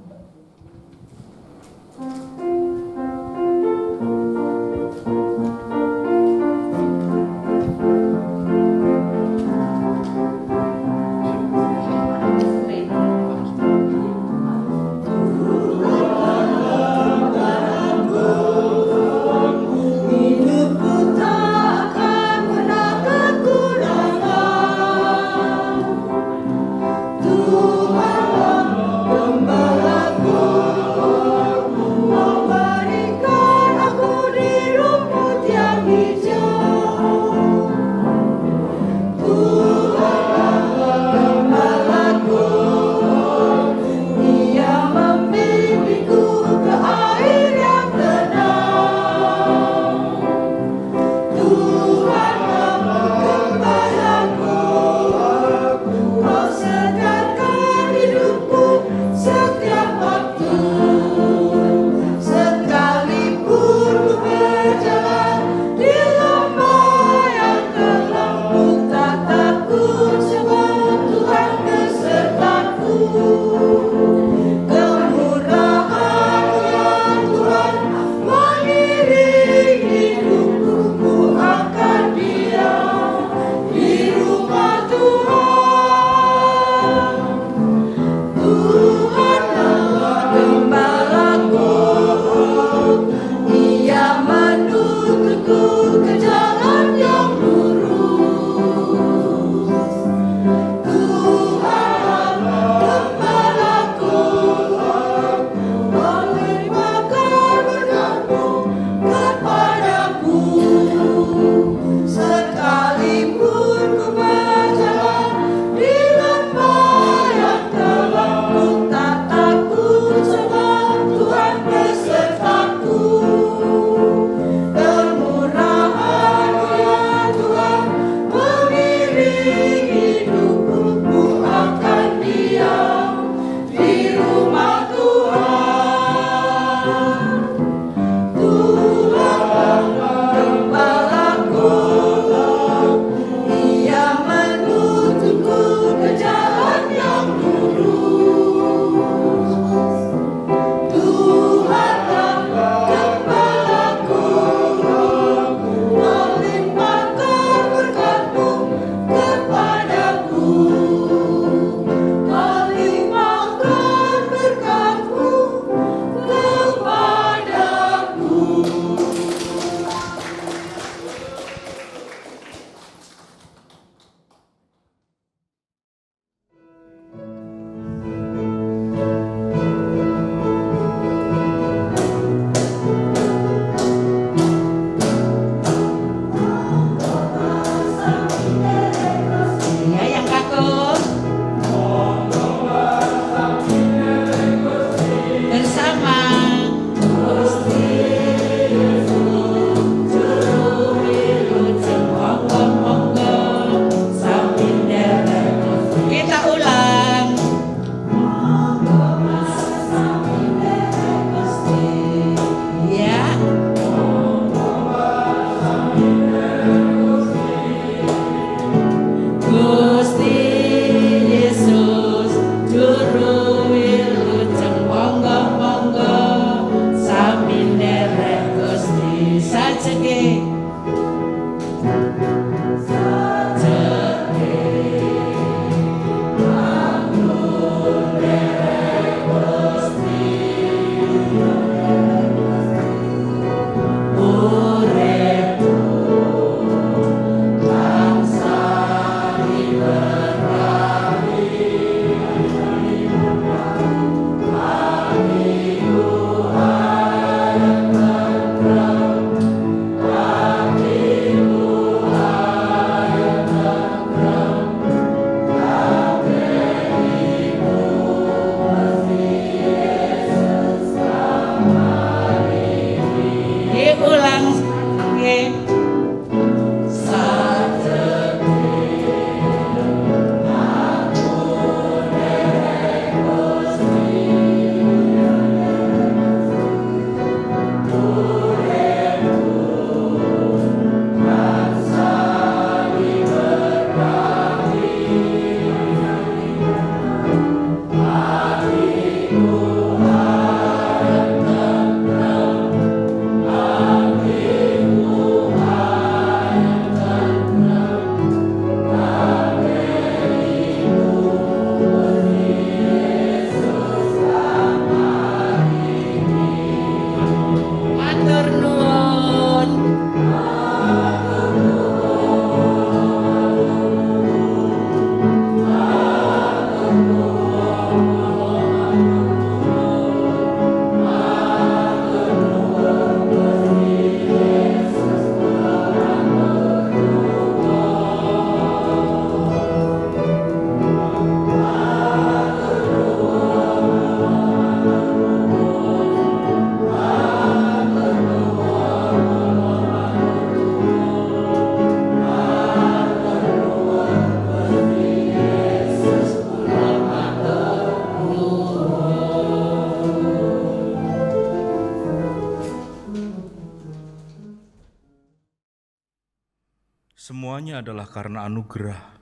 adalah karena anugerah.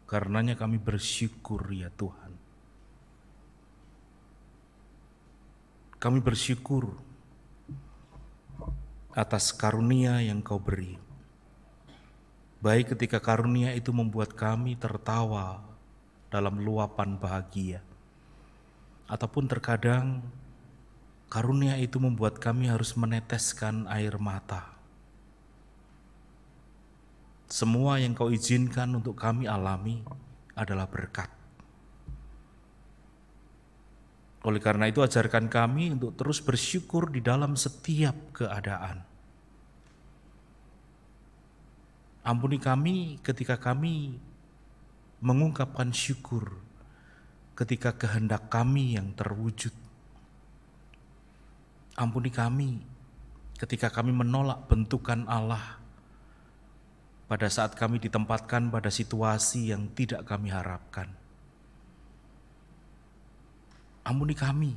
Karenanya kami bersyukur ya Tuhan. Kami bersyukur atas karunia yang Kau beri. Baik ketika karunia itu membuat kami tertawa dalam luapan bahagia, ataupun terkadang karunia itu membuat kami harus meneteskan air mata. Semua yang Kau izinkan untuk kami alami adalah berkat. Oleh karena itu ajarkan kami untuk terus bersyukur di dalam setiap keadaan. Ampuni kami ketika kami mengungkapkan syukur ketika kehendak kami yang terwujud. Ampuni kami ketika kami menolak bentukan Allah pada saat kami ditempatkan pada situasi yang tidak kami harapkan. Ampuni kami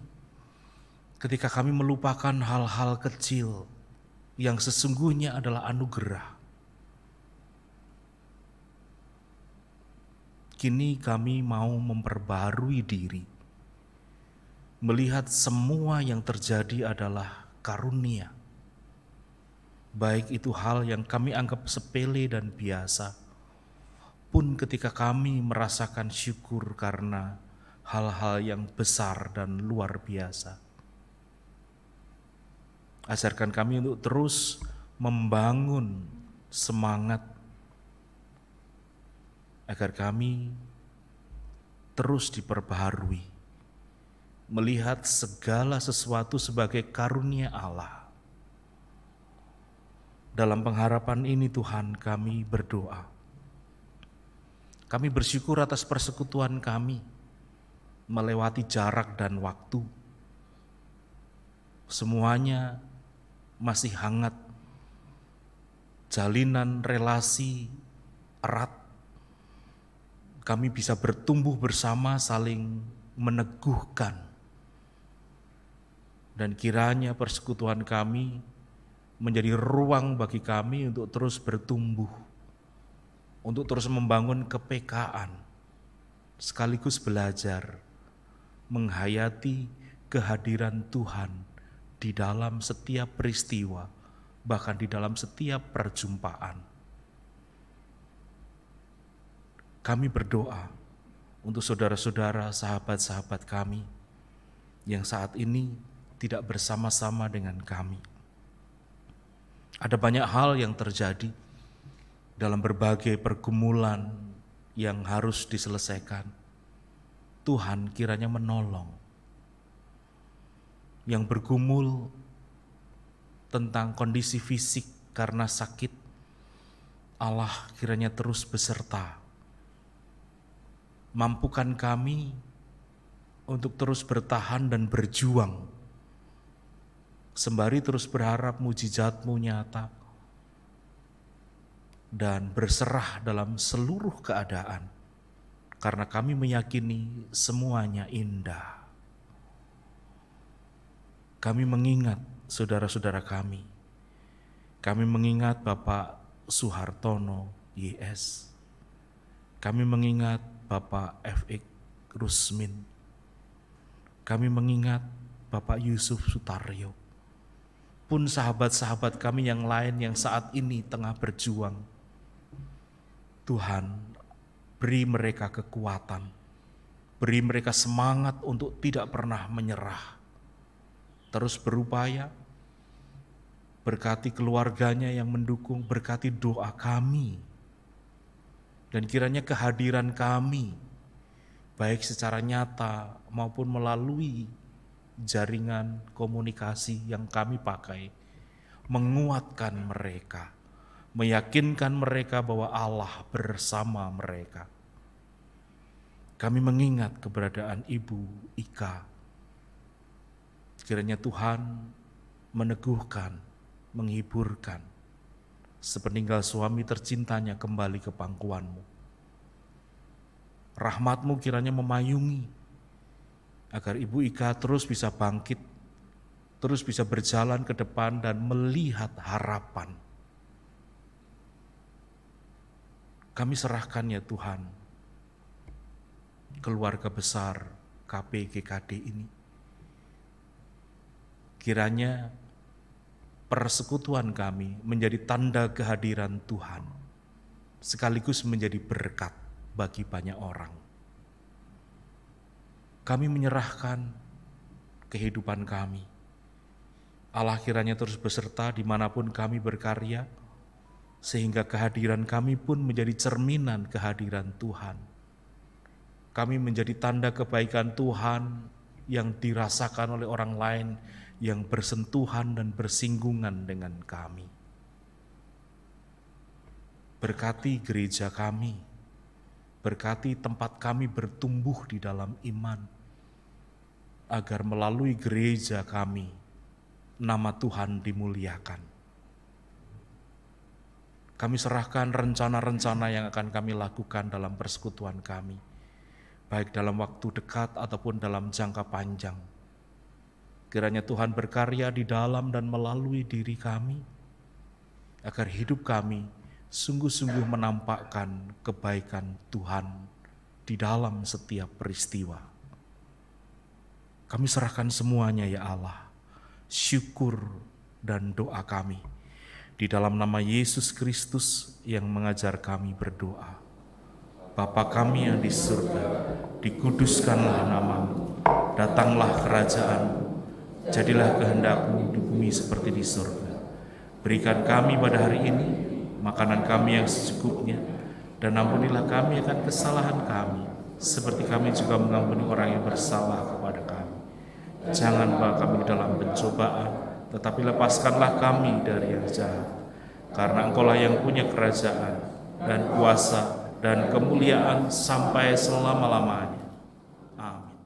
ketika kami melupakan hal-hal kecil yang sesungguhnya adalah anugerah. Kini kami mau memperbarui diri, melihat semua yang terjadi adalah karunia. Baik itu hal yang kami anggap sepele dan biasa, pun ketika kami merasakan syukur karena hal-hal yang besar dan luar biasa. Ajarkan kami untuk terus membangun semangat agar kami terus diperbaharui, melihat segala sesuatu sebagai karunia Allah. Dalam pengharapan ini Tuhan kami berdoa. Kami bersyukur atas persekutuan kami melewati jarak dan waktu. Semuanya masih hangat, jalinan relasi erat. Kami bisa bertumbuh bersama, saling meneguhkan. Dan kiranya persekutuan kami menjadi ruang bagi kami untuk terus bertumbuh, untuk terus membangun kepekaan, sekaligus belajar menghayati kehadiran Tuhan di dalam setiap peristiwa, bahkan di dalam setiap perjumpaan. Kami berdoa untuk saudara-saudara, sahabat-sahabat kami yang saat ini tidak bersama-sama dengan kami. Ada banyak hal yang terjadi dalam berbagai pergumulan yang harus diselesaikan. Tuhan kiranya menolong. Yang bergumul tentang kondisi fisik karena sakit, Allah kiranya terus beserta. Mampukan kami untuk terus bertahan dan berjuang, sembari terus berharap mujizat-Mu nyata dan berserah dalam seluruh keadaan, karena kami meyakini semuanya indah. Kami mengingat saudara-saudara kami. Kami mengingat Bapak Suhartono YS. Kami mengingat Bapak F.X. Rusmin. Kami mengingat Bapak Yusuf Sutaryo. Pun sahabat-sahabat kami yang lain yang saat ini tengah berjuang. Tuhan, beri mereka kekuatan. Beri mereka semangat untuk tidak pernah menyerah. Terus berupaya. Berkati keluarganya yang mendukung, berkati doa kami. Dan kiranya kehadiran kami, baik secara nyata maupun melalui jaringan komunikasi yang kami pakai, menguatkan mereka, meyakinkan mereka bahwa Allah bersama mereka. Kami mengingat keberadaan Ibu Ika. Kiranya Tuhan meneguhkan, menghiburkan, sepeninggal suami tercintanya kembali ke pangkuan-Mu. Rahmat-Mu kiranya memayungi, agar Ibu Ika terus bisa bangkit, terus bisa berjalan ke depan dan melihat harapan. Kami serahkan ya Tuhan, keluarga besar KPGKD ini. Kiranya persekutuan kami menjadi tanda kehadiran Tuhan, sekaligus menjadi berkat bagi banyak orang. Kami menyerahkan kehidupan kami. Allah kiranya terus beserta dimanapun kami berkarya, sehingga kehadiran kami pun menjadi cerminan kehadiran Tuhan. Kami menjadi tanda kebaikan Tuhan yang dirasakan oleh orang lain yang bersentuhan dan bersinggungan dengan kami. Berkati gereja kami, berkati tempat kami bertumbuh di dalam iman, agar melalui gereja kami, nama Tuhan dimuliakan. Kami serahkan rencana-rencana yang akan kami lakukan dalam persekutuan kami, baik dalam waktu dekat ataupun dalam jangka panjang. Kiranya Tuhan berkarya di dalam dan melalui diri kami, agar hidup kami sungguh-sungguh menampakkan kebaikan Tuhan di dalam setiap peristiwa. Kami serahkan semuanya ya Allah, syukur dan doa kami, di dalam nama Yesus Kristus yang mengajar kami berdoa. Bapa kami yang di surga, dikuduskanlah namamu, datanglah kerajaan-Mu, jadilah kehendak-Mu di bumi seperti di surga. Berikan kami pada hari ini makanan kami yang secukupnya, dan ampunilah kami akan kesalahan kami, seperti kami juga mengampuni orang yang bersalah kepada kami. Jangan bawa kami dalam pencobaan, tetapi lepaskanlah kami dari yang jahat. Karena Engkau-lah yang punya kerajaan dan kuasa dan kemuliaan sampai selama-lamanya. Amin.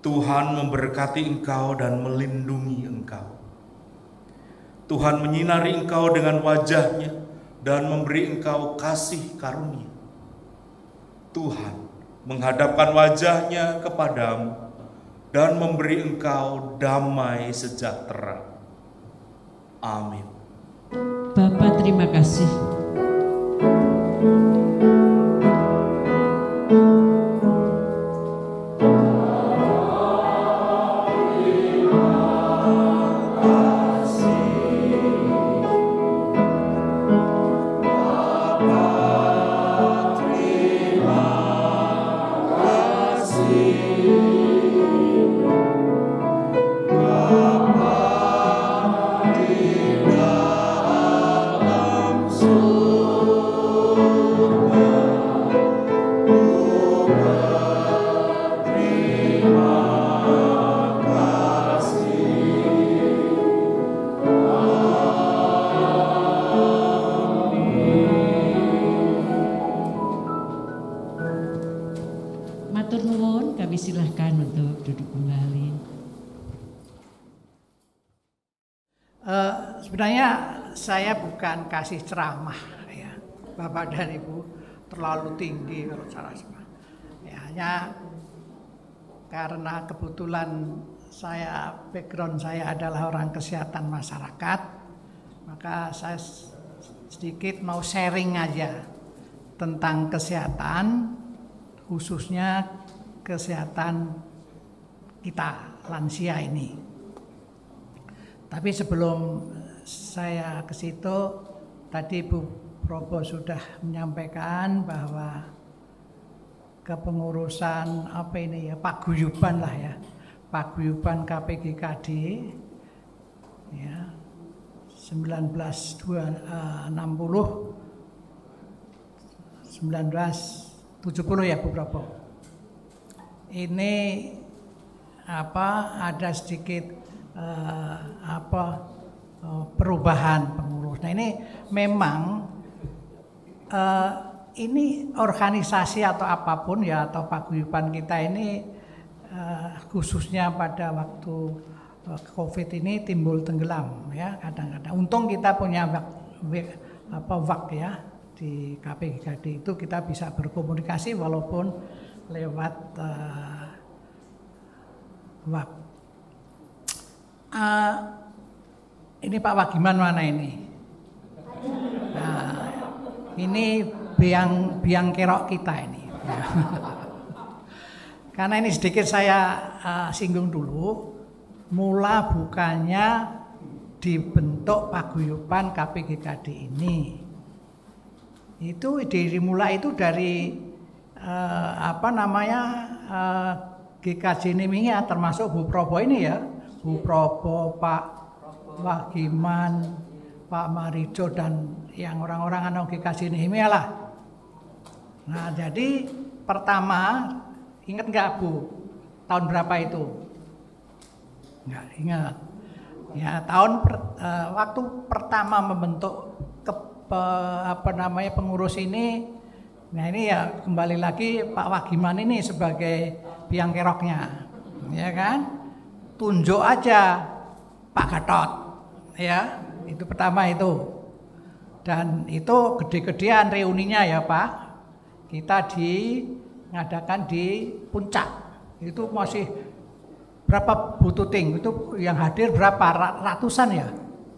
Tuhan memberkati engkau dan melindungi engkau. Tuhan menyinari engkau dengan wajah-Nya dan memberi engkau kasih karunia. Tuhan menghadapkan wajah-Nya kepadamu dan memberi engkau damai sejahtera. Amin. Bapa, terima kasih. Matur nuwun, kami silahkan untuk duduk kembali. Sebenarnya saya bukan kasih ceramah ya, Bapak dan Ibu, terlalu tinggi kalau cara semua. Ya, hanya karena kebetulan background saya adalah orang kesehatan masyarakat, maka saya sedikit mau sharing aja tentang kesehatan, khususnya kesehatan kita lansia ini. Tapi sebelum saya ke situ, tadi Bu Probo sudah menyampaikan bahwa kepengurusan apa ini ya, paguyuban lah ya, paguyuban KPGKD ya 1970 ya Bu Probo. Ini ada sedikit perubahan pengurus. Nah ini memang ini organisasi atau apapun ya, atau paguyuban kita ini khususnya pada waktu COVID ini timbul tenggelam ya kadang-kadang. Untung kita punya WAK ya di KPGKD itu, kita bisa berkomunikasi walaupun lewat WAK. Ini Pak Wagiman mana ini? Nah, ini biang kerok kita ini. Karena ini sedikit saya singgung dulu. Mula bukannya dibentuk paguyuban KPGKD ini. Itu dimulai itu dari GKJ Nimia, termasuk Bu Probo ini ya. Bu Probo, Pak Wagiman, Pak Marijo, dan yang orang-orang anak GKJ Nimia lah. Nah jadi pertama, ingat nggak Bu, tahun berapa itu? Nggak ingat. Ya waktu pertama membentuk pengurus ini, nah ini ya kembali lagi Pak Wagiman ini sebagai biang keroknya, ya kan? Tunjuk aja Pak Gatot, ya itu pertama itu. Dan itu gede-gedean reuninya ya Pak. Kita ngadakan di Puncak. Itu masih berapa Bu Tuting? Itu yang hadir berapa? Ratusan ya?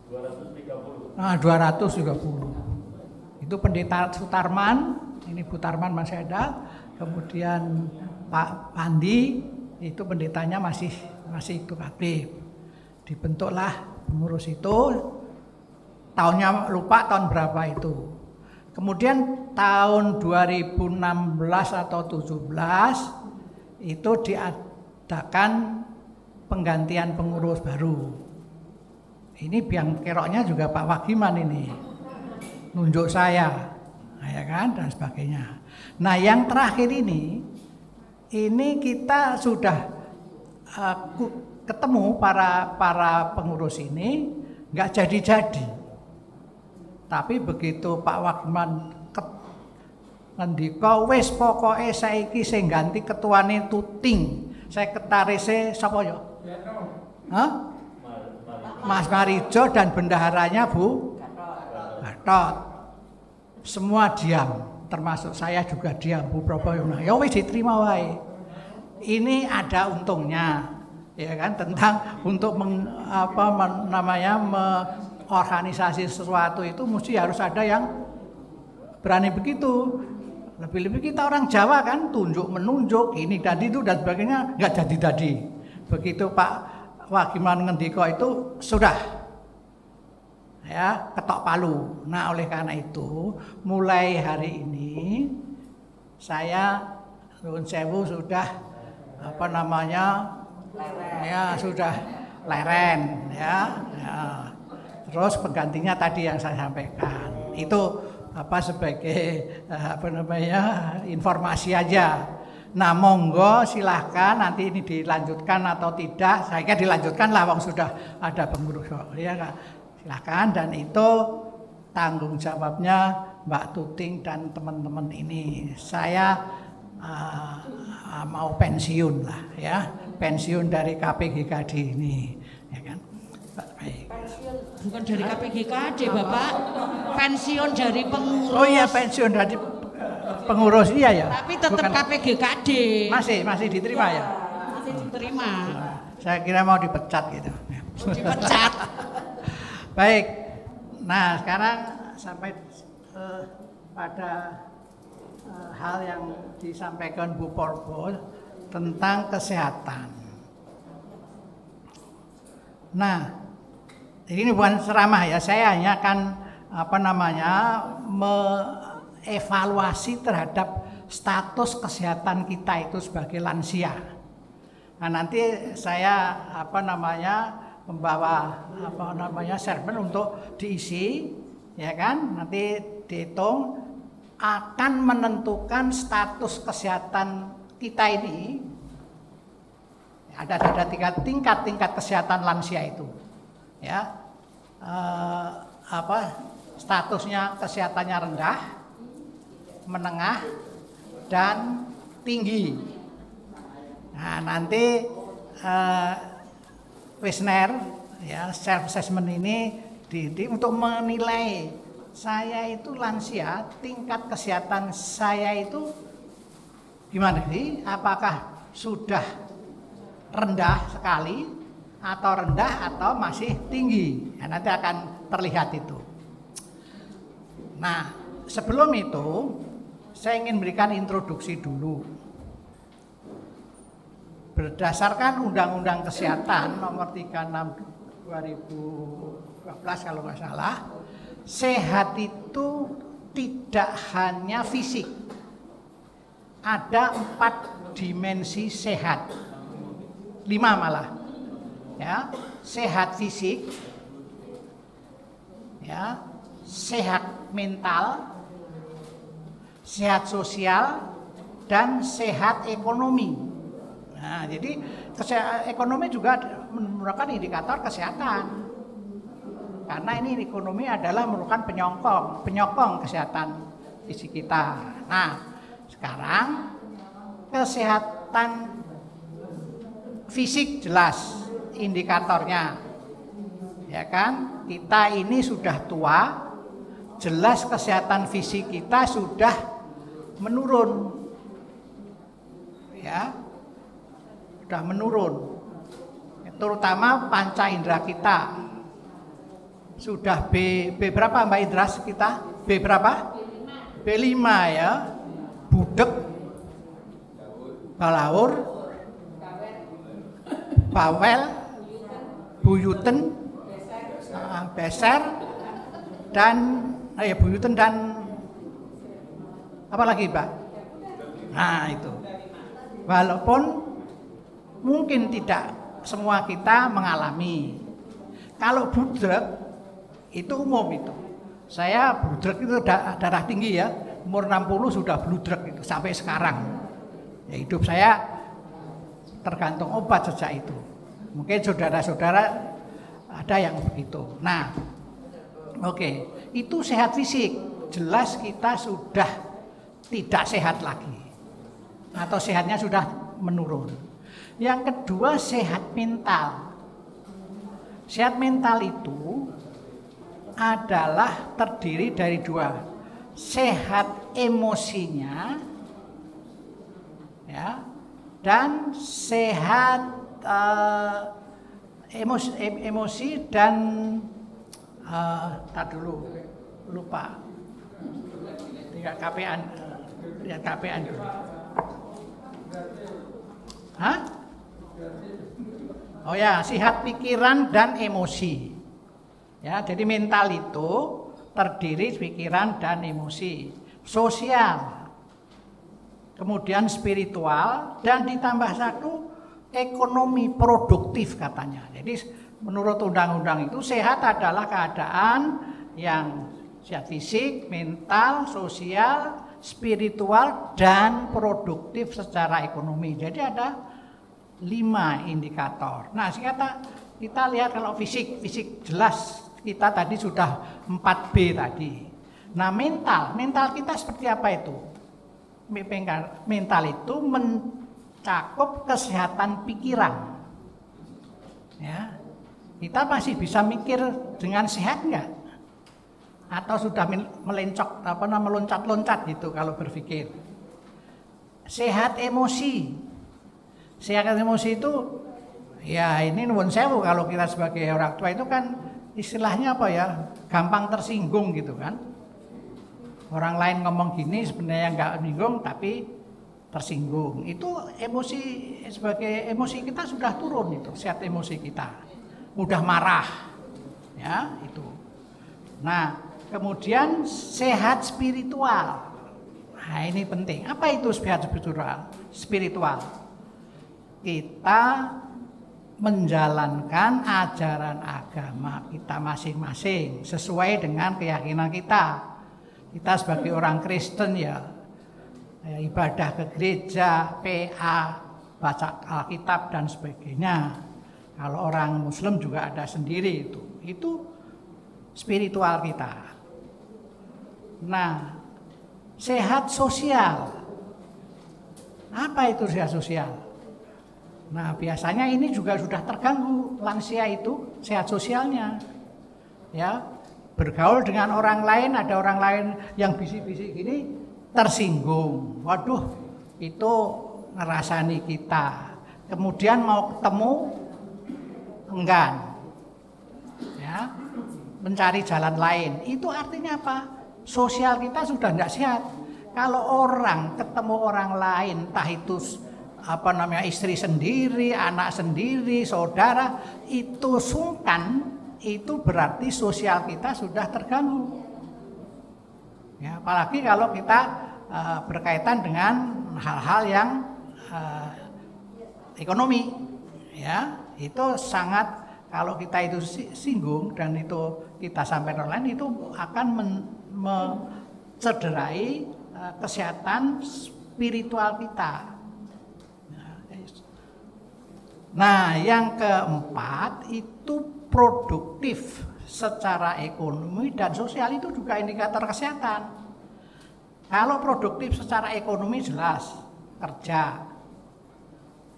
230. Nah, 230. Itu Pendeta Sutarman, ini Bu Tarman masih ada. Kemudian Pak Pandi, itu pendetanya masih itu aktif. Dibentuklah pengurus itu. Tahunnya lupa tahun berapa itu. Kemudian tahun 2016 atau 17 itu diadakan penggantian pengurus baru. Ini biang keroknya juga Pak Wagiman ini. Nunjuk saya, ya kan, dan sebagainya. Nah, yang terakhir ini kita sudah ketemu para pengurus ini nggak jadi-jadi. Tapi begitu Pak Wagiman ngendika wis pokoke saiki sing ganti ketuane Tuting, sekretarise sapa ya? Hah? Mas Marijo dan bendaharanya Bu Gatot. Semua diam, termasuk saya juga diam, Bu Probo. Ya wis diterima wae. Ini ada untungnya, ya kan, tentang untuk organisasi sesuatu itu mesti harus ada yang berani begitu. Lebih-lebih kita orang Jawa kan, tunjuk menunjuk ini dan itu dan sebagainya, nggak jadi-jadi. Begitu Pak Wagiman ngendika itu sudah ya ketok palu. Nah oleh karena itu mulai hari ini saya nuwun sewu sudah ya sudah leren ya. Terus penggantinya tadi yang saya sampaikan itu sebagai informasi aja. Nah monggo silahkan nanti ini dilanjutkan atau tidak. Saya kira dilanjutkan lah, wong sudah ada pengurus ya kan. Silahkan, dan itu tanggung jawabnya Mbak Tuting dan teman-teman ini. Saya mau pensiun lah ya, pensiun dari KPGKD ini ya kan. Baik. Bukan dari KPGKD Bapak, pensiun dari pengurus. Oh iya, pensiun dari pengurus iya ya. Tapi tetap bukan KPGKD. Masih diterima ya? Masih diterima. Saya kira mau dipecat gitu. Dipecat. Baik. Nah, sekarang sampai pada hal yang disampaikan Bu Porbo tentang kesehatan. Nah, ini bukan ceramah ya, saya hanya akan mengevaluasi terhadap status kesehatan kita itu sebagai lansia. Nah, nanti saya membawa sermon untuk diisi, ya kan? Nanti dihitung akan menentukan status kesehatan kita ini. Ada tingkat kesehatan lansia itu, ya. Statusnya kesehatannya rendah, menengah, dan tinggi. Nah, nanti Wisner, ya, self assessment ini untuk menilai saya itu lansia, tingkat kesehatan saya itu gimana sih? Apakah sudah rendah sekali atau rendah atau masih tinggi? Ya, nanti akan terlihat itu. Nah, sebelum itu saya ingin berikan introduksi dulu. Berdasarkan Undang-Undang Kesehatan Nomor 36 2012 kalau nggak salah, sehat itu tidak hanya fisik. Ada 4 dimensi sehat. 5 malah. Ya, sehat fisik, ya, sehat mental, sehat sosial, dan sehat ekonomi. Nah, jadi ekonomi juga merupakan indikator kesehatan. Karena ini ekonomi adalah merupakan penyokong kesehatan fisik kita. Nah, sekarang kesehatan fisik jelas indikatornya. Ya kan? Kita ini sudah tua, jelas kesehatan fisik kita sudah menurun. Ya. Sudah menurun. Terutama panca indera kita. Sudah B berapa Mbak Indra kita? B berapa? B5 ya. Budek, balaur, bawel, buyuten, beser, dan buyuten dan apa lagi Mbak? Nah itu. Walaupun mungkin tidak semua kita mengalami. Kalau budek itu umum itu. Saya budek itu darah tinggi ya. Umur 60 sudah budek itu sampai sekarang. Ya, hidup saya tergantung obat sejak itu. Mungkin saudara-saudara ada yang begitu. Nah, oke, itu sehat fisik. Jelas kita sudah tidak sehat lagi. Atau sehatnya sudah menurun. Yang kedua, sehat mental. Sehat mental itu adalah terdiri dari 2. Sehat emosinya, ya, dan sehat emosi dan tak dulu lupa tinggal KPAN dulu. Hah? Oh ya, sehat pikiran dan emosi. Ya, jadi mental itu terdiri pikiran dan emosi, sosial, kemudian spiritual, dan ditambah 1 ekonomi produktif katanya. Jadi menurut undang-undang itu sehat adalah keadaan yang sehat fisik, mental, sosial, spiritual, dan produktif secara ekonomi. Jadi ada 5 indikator. Nah, kita lihat kalau fisik jelas kita tadi sudah 4B tadi. Nah, mental kita seperti apa itu? Mental itu mencakup kesehatan pikiran. Ya, kita masih bisa mikir dengan sehat enggak? Atau sudah meloncat-loncat gitu kalau berpikir. Sehat emosi. Sehat emosi itu ya ini nuwun sewu kalau kita sebagai orang tua itu kan istilahnya apa ya, gampang tersinggung gitu kan. Orang lain ngomong gini sebenarnya nggak menyinggung tapi tersinggung. Itu emosi, sebagai emosi kita sudah turun itu, sehat emosi kita. mudah marah. Ya, itu. Nah, kemudian sehat spiritual. Nah, ini penting. Apa itu sehat spiritual? Spiritual. Kita menjalankan ajaran agama kita masing-masing sesuai dengan keyakinan kita. Kita sebagai orang Kristen ya ibadah ke gereja, PA, baca Alkitab dan sebagainya. Kalau orang Muslim juga ada sendiri itu. Itu spiritual kita. Nah, sehat sosial. Apa itu sehat sosial? Nah, biasanya ini juga sudah terganggu lansia itu sehat sosialnya. Ya, bergaul dengan orang lain, ada orang lain yang bisik-bisik gini tersinggung. Waduh, itu ngerasani kita. Kemudian mau ketemu enggan. Ya, mencari jalan lain. Itu artinya apa? Sosial kita sudah tidak sehat. Kalau orang ketemu orang lain, entah itu istri sendiri, anak sendiri, saudara, itu sungkan, itu berarti sosial kita sudah terganggu. Ya, apalagi kalau kita berkaitan dengan hal-hal yang ekonomi, ya, itu sangat, kalau kita itu singgung dan itu kita sampaikan online, itu akan mencederai kesehatan spiritual kita. Nah, yang keempat itu produktif secara ekonomi dan sosial, itu juga indikator kesehatan. Kalau produktif secara ekonomi jelas kerja,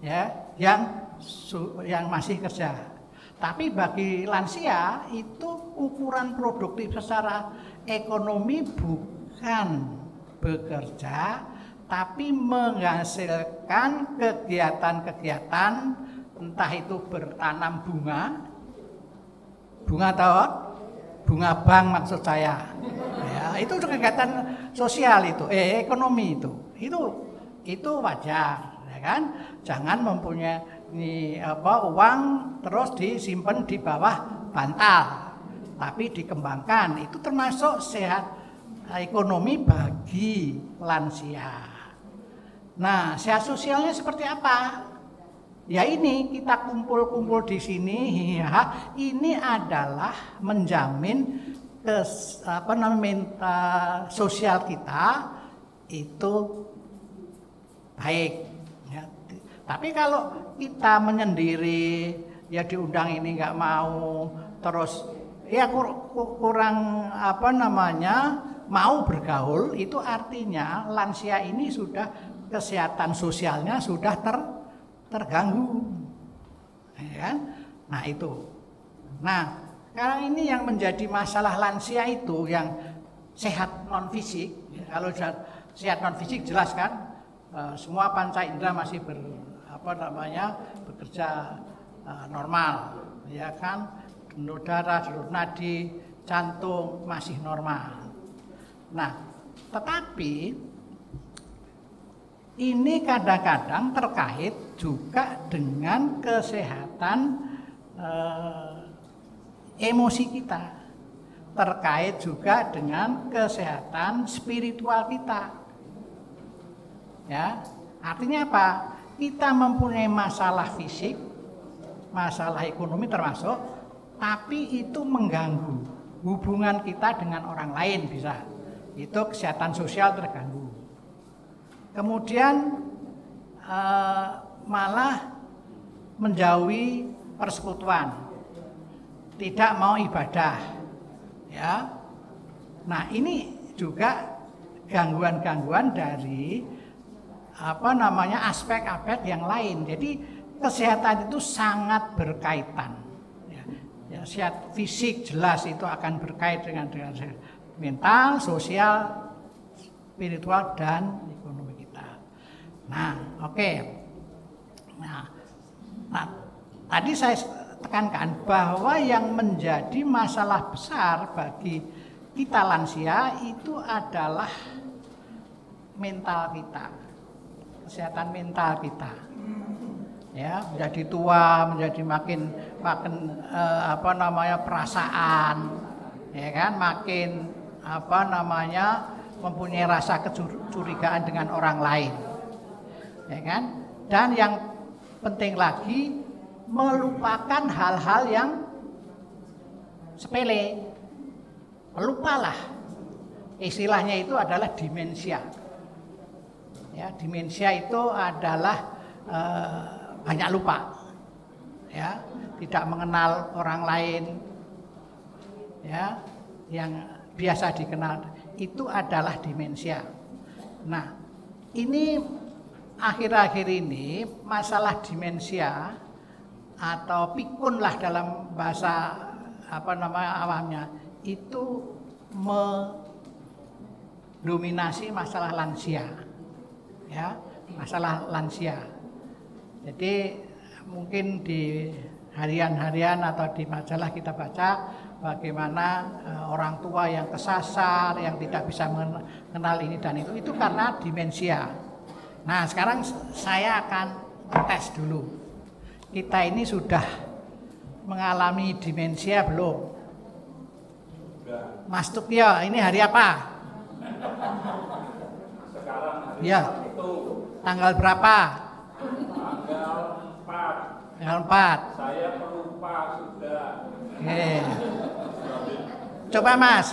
ya, yang masih kerja. Tapi bagi lansia itu ukuran produktif secara ekonomi bukan bekerja, tapi menghasilkan kegiatan-kegiatan, entah itu bertanam bunga atau bunga bank maksud saya. Ya, itu kegiatan sosial itu, ekonomi itu wajar, ya kan? Jangan mempunyai uang terus disimpan di bawah bantal, tapi dikembangkan. Itu termasuk sehat ekonomi bagi lansia. Nah, sehat sosialnya seperti apa? Ya ini kita kumpul-kumpul di sini, ya, ini adalah menjamin mental sosial kita itu baik. Ya. Tapi kalau kita menyendiri, ya diundang ini nggak mau, terus ya kurang mau bergaul, itu artinya lansia ini sudah kesehatan sosialnya sudah terganggu, ya kan? Nah itu. Nah sekarang ini yang menjadi masalah lansia itu yang sehat non fisik. Kalau sehat non fisik jelas kan, semua panca indera masih bekerja normal, ya kan? Denyut darah, denyut nadi, jantung masih normal. Nah, tetapi ini kadang-kadang terkait juga dengan kesehatan emosi kita, terkait juga dengan kesehatan spiritual kita. Ya, artinya apa? Kita mempunyai masalah fisik, masalah ekonomi termasuk, tapi itu mengganggu hubungan kita dengan orang lain bisa. Itu kesehatan sosial terganggu. Kemudian malah menjauhi persekutuan, tidak mau ibadah, ya. Nah ini juga gangguan-gangguan dari aspek-aspek yang lain. Jadi kesehatan itu sangat berkaitan. Ya, sehat fisik jelas itu akan berkait dengan mental, sosial, spiritual dan ekonomi kita. Nah, oke. Nah, tadi saya tekankan bahwa yang menjadi masalah besar bagi kita lansia itu adalah mental kita, kesehatan mental kita. ya, menjadi tua, menjadi makin perasaan, ya kan, makin mempunyai rasa kecurigaan dengan orang lain, ya kan, dan yang penting lagi melupakan hal-hal yang sepele, lupalah, istilahnya itu adalah demensia. Ya, demensia itu adalah banyak lupa, ya, tidak mengenal orang lain, ya, yang biasa dikenal itu adalah demensia. Nah, ini akhir-akhir ini masalah demensia atau pikun lah dalam bahasa awamnya itu mendominasi masalah lansia, ya, masalah lansia. Jadi mungkin di harian-harian atau di majalah kita baca bagaimana orang tua yang kesasar, yang tidak bisa mengenal ini dan itu karena demensia. Nah, sekarang saya akan tes dulu. Kita ini sudah mengalami demensia belum? Mas Tukyo, ini hari apa? Ya. Tanggal berapa? Tanggal 4. Saya pelupa sudah. Oke. Coba Mas,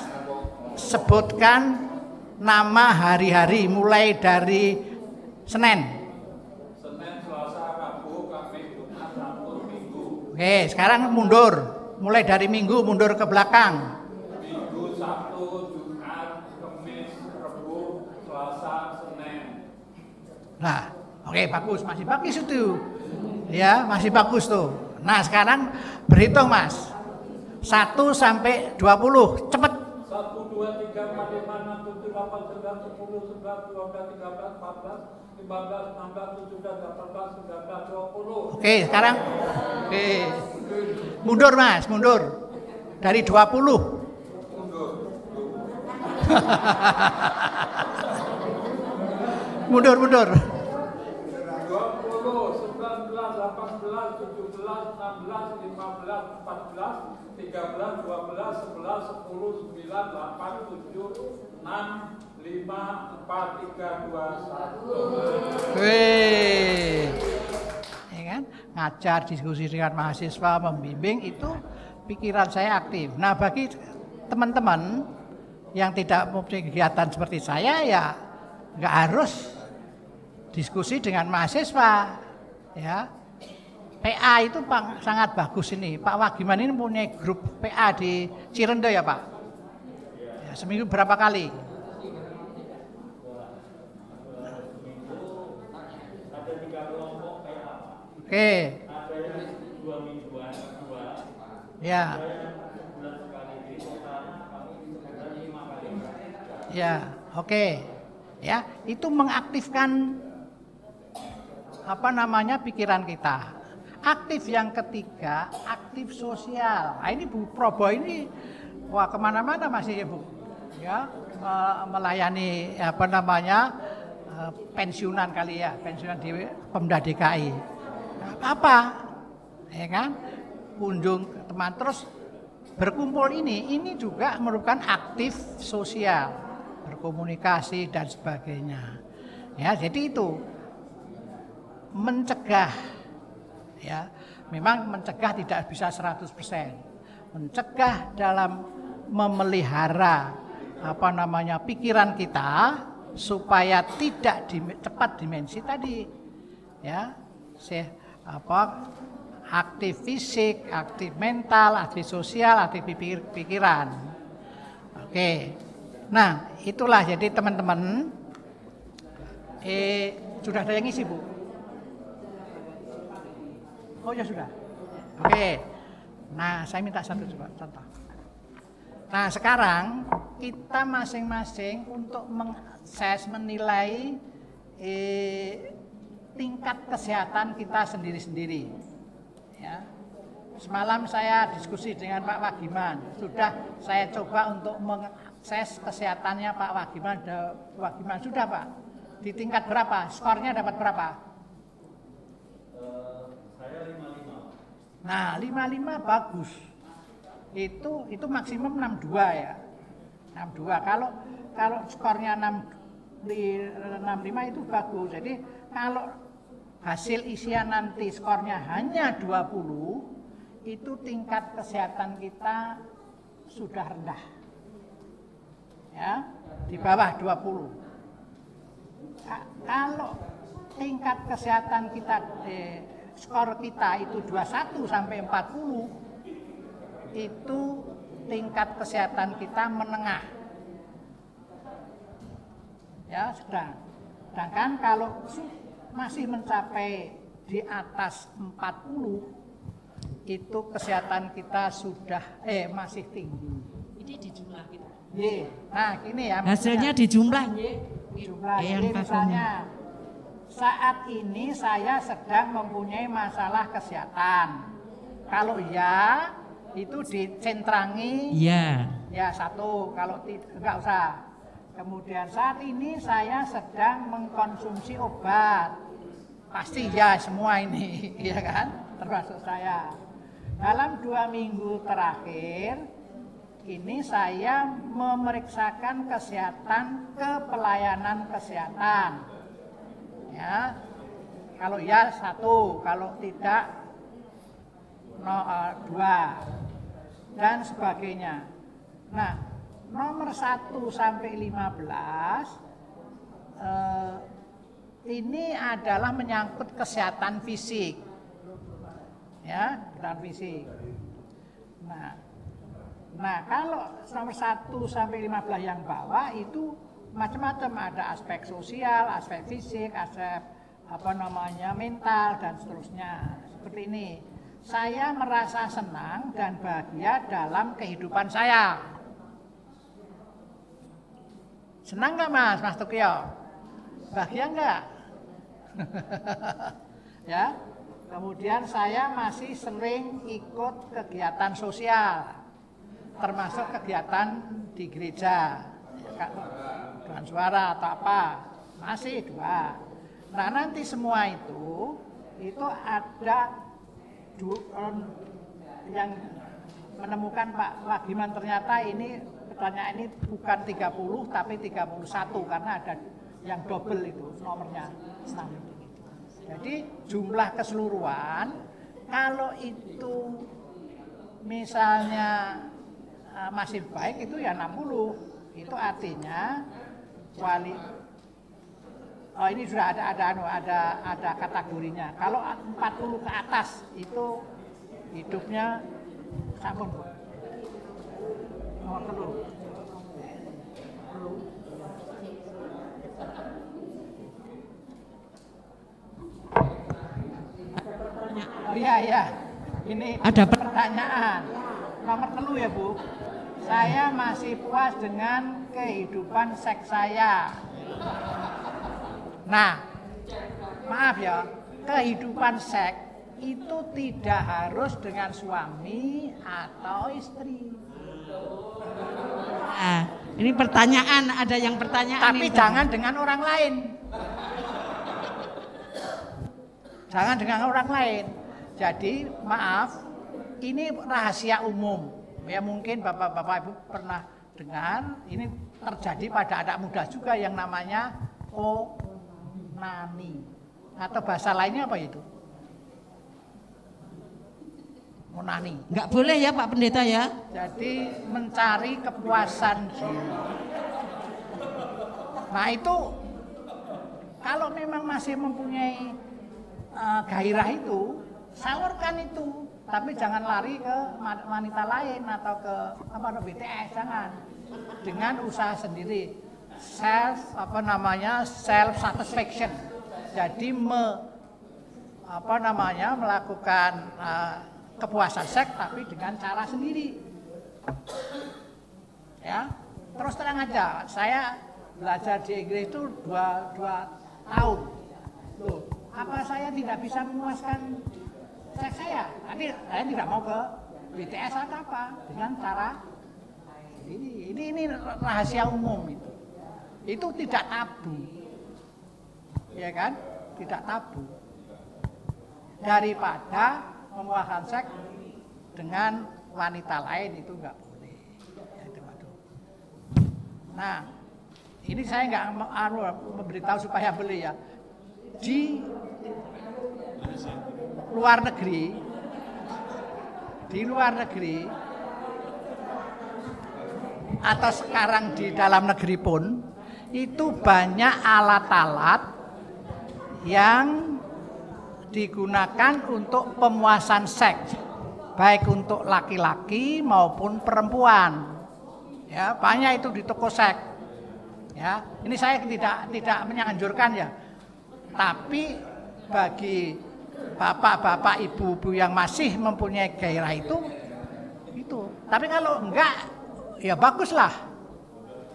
sebutkan nama hari-hari mulai dari Senin. Senin, Selasa, Rabu, Kamis, Jumat, Sabtu, Minggu. Oke, sekarang mundur. Mulai dari Minggu mundur ke belakang. Minggu, Sabtu, Jumat, Kamis, Rabu, Selasa, Senin. Nah, oke, bagus, masih bagus itu. Ya, masih bagus tuh. Nah, sekarang berhitung Mas. 1 sampai 20, cepet. 1, 2, 3, 4, 5, 6, 7, 8, 9, 10, 11, 12, 13, 14, 15, 16, 17, 18, 19, 20. Oke, sekarang. Oke. Mundur Mas, mundur. Dari 20. Mundur, mundur. 18, 16, 15, 14, 13, 12, 11, 10, 9, 8, 7, 6, 5, 4, 3, 2, 1. Wih. Ya kan? Ngajar, diskusi dengan mahasiswa, membimbing itu pikiran saya aktif. Nah, bagi teman-teman yang tidak mempunyai kegiatan seperti saya ya nggak harus diskusi dengan mahasiswa, ya. PA itu sangat bagus ini. Pak Wagiman ini punya grup PA di Cirende ya Pak? Ya, seminggu berapa kali? Ada 3 kelompok PA. Oke. Ada yang 2 mingguan, 2. Ya. Ada yang bulan sekali. Di totalnya kami sekitar 5 kali. Ya, oke. Ya, itu mengaktifkan pikiran kita. Aktif yang ketiga, aktif sosial. Nah, ini Bu Probo ini wah kemana-mana masih ya Bu, ya melayani pensiunan kali ya, pensiunan di Pemda DKI. Apa, ya kan? Kunjung ke teman terus berkumpul ini juga merupakan aktif sosial, berkomunikasi dan sebagainya. Ya, jadi itu mencegah. Ya, memang mencegah tidak bisa 100%. Mencegah dalam memelihara pikiran kita supaya tidak cepat dimensi tadi. Ya, aktif fisik, aktif mental, aktif sosial, aktif pikiran. Oke. Nah, itulah jadi teman-teman sudah ada yang isi, Bu? Oh ya sudah. Oke. Nah, saya minta satu coba contoh. Nah, sekarang kita masing-masing untuk mengakses menilai tingkat kesehatan kita sendiri-sendiri. Ya. Semalam saya diskusi dengan Pak Wagiman. Sudah saya coba untuk mengakses kesehatannya Pak Wagiman. Sudah Pak. Di tingkat berapa? Skornya dapat berapa? Nah, 55 bagus. Itu maksimum 62 ya. 62. Kalau skornya 65 itu bagus. Jadi kalau hasil isian nanti skornya hanya 20, itu tingkat kesehatan kita sudah rendah. Ya, di bawah 20. Kalau tingkat kesehatan kita skor kita itu 21 sampai 40, itu tingkat kesehatan kita menengah. Ya, sedangkan kalau masih mencapai di atas 40, itu kesehatan kita sudah masih tinggi. Ini dijumlah gitu. Nah, ini ya. Hasilnya dijumlah. Jumlah. Jadi misalnya saat ini saya sedang mempunyai masalah kesehatan. Kalau ya, itu dicentrangi. Iya. Ya 1, kalau enggak usah. Kemudian saat ini saya sedang mengkonsumsi obat. Pasti ya semua ini, ya kan? Termasuk saya. Dalam 2 minggu terakhir, ini saya memeriksakan kesehatan ke pelayanan kesehatan. Ya, kalau ya 1, kalau tidak 2, dan sebagainya. Nah, nomor 1 sampai 15 ini adalah menyangkut kesehatan fisik. Ya, kesehatan fisik. Nah, kalau nomor 1 sampai 15 yang bawah itu macam-macam, ada aspek sosial, aspek fisik, aspek mental dan seterusnya. Seperti ini. Saya merasa senang dan bahagia dalam kehidupan saya. Senang nggak Mas Tukio? Bahagia nggak? Ya. Kemudian saya masih sering ikut kegiatan sosial, termasuk kegiatan di gereja, dengan suara atau apa, masih 2. Nah, nanti semua itu ada yang menemukan Pak Wagiman, ternyata ini pertanyaan ini bukan 30 tapi 31 karena ada yang double itu nomornya. Jadi jumlah keseluruhan kalau itu misalnya masih baik itu ya 60. Itu artinya ini sudah ada kategorinya. Kalau 40 ke atas itu hidupnya sampun. Nomor 3. Iya. Ini ada pertanyaan. Nomor 3 ya, Bu. Saya masih puas dengan kehidupan seks saya. Nah, maaf ya, kehidupan seks itu tidak harus dengan suami atau istri. Nah, ini pertanyaan, ada yang pertanyaan. Tapi jangan dengan orang lain. Jangan dengan orang lain. Jadi, maaf, ini rahasia umum. Ya mungkin Bapak-bapak Ibu pernah dengar, ini terjadi pada anak muda juga yang namanya onani. Atau bahasa lainnya apa itu? Onani. Enggak boleh ya Pak Pendeta ya? Jadi mencari kepuasan diri. Nah itu kalau memang masih mempunyai gairah itu, salurkan itu. Tapi jangan lari ke wanita lain atau ke BTS, jangan. Dengan usaha sendiri, self satisfaction. Jadi melakukan kepuasan seks tapi dengan cara sendiri. Ya, terus terang aja, saya belajar di Inggris itu 2 tahun. Loh, apa saya tidak bisa memuaskan seks saya? Tapi saya tidak mau ke BTS atau apa, dengan cara ini rahasia umum itu. Itu tidak tabu. Ya kan? Tidak tabu. Daripada memuaskan seks dengan wanita lain itu nggak boleh. Ya, itu, waduh. Nah, ini saya nggak memberitahu supaya beli ya. Di luar negeri atau sekarang di dalam negeri pun itu banyak alat-alat yang digunakan untuk pemuasan seks, baik untuk laki-laki maupun perempuan. Ya, banyak itu di toko seks. Ya, ini saya tidak menganjurkan ya. Tapi bagi bapak-bapak, ibu-ibu yang masih mempunyai gairah itu. Tapi kalau enggak, ya baguslah.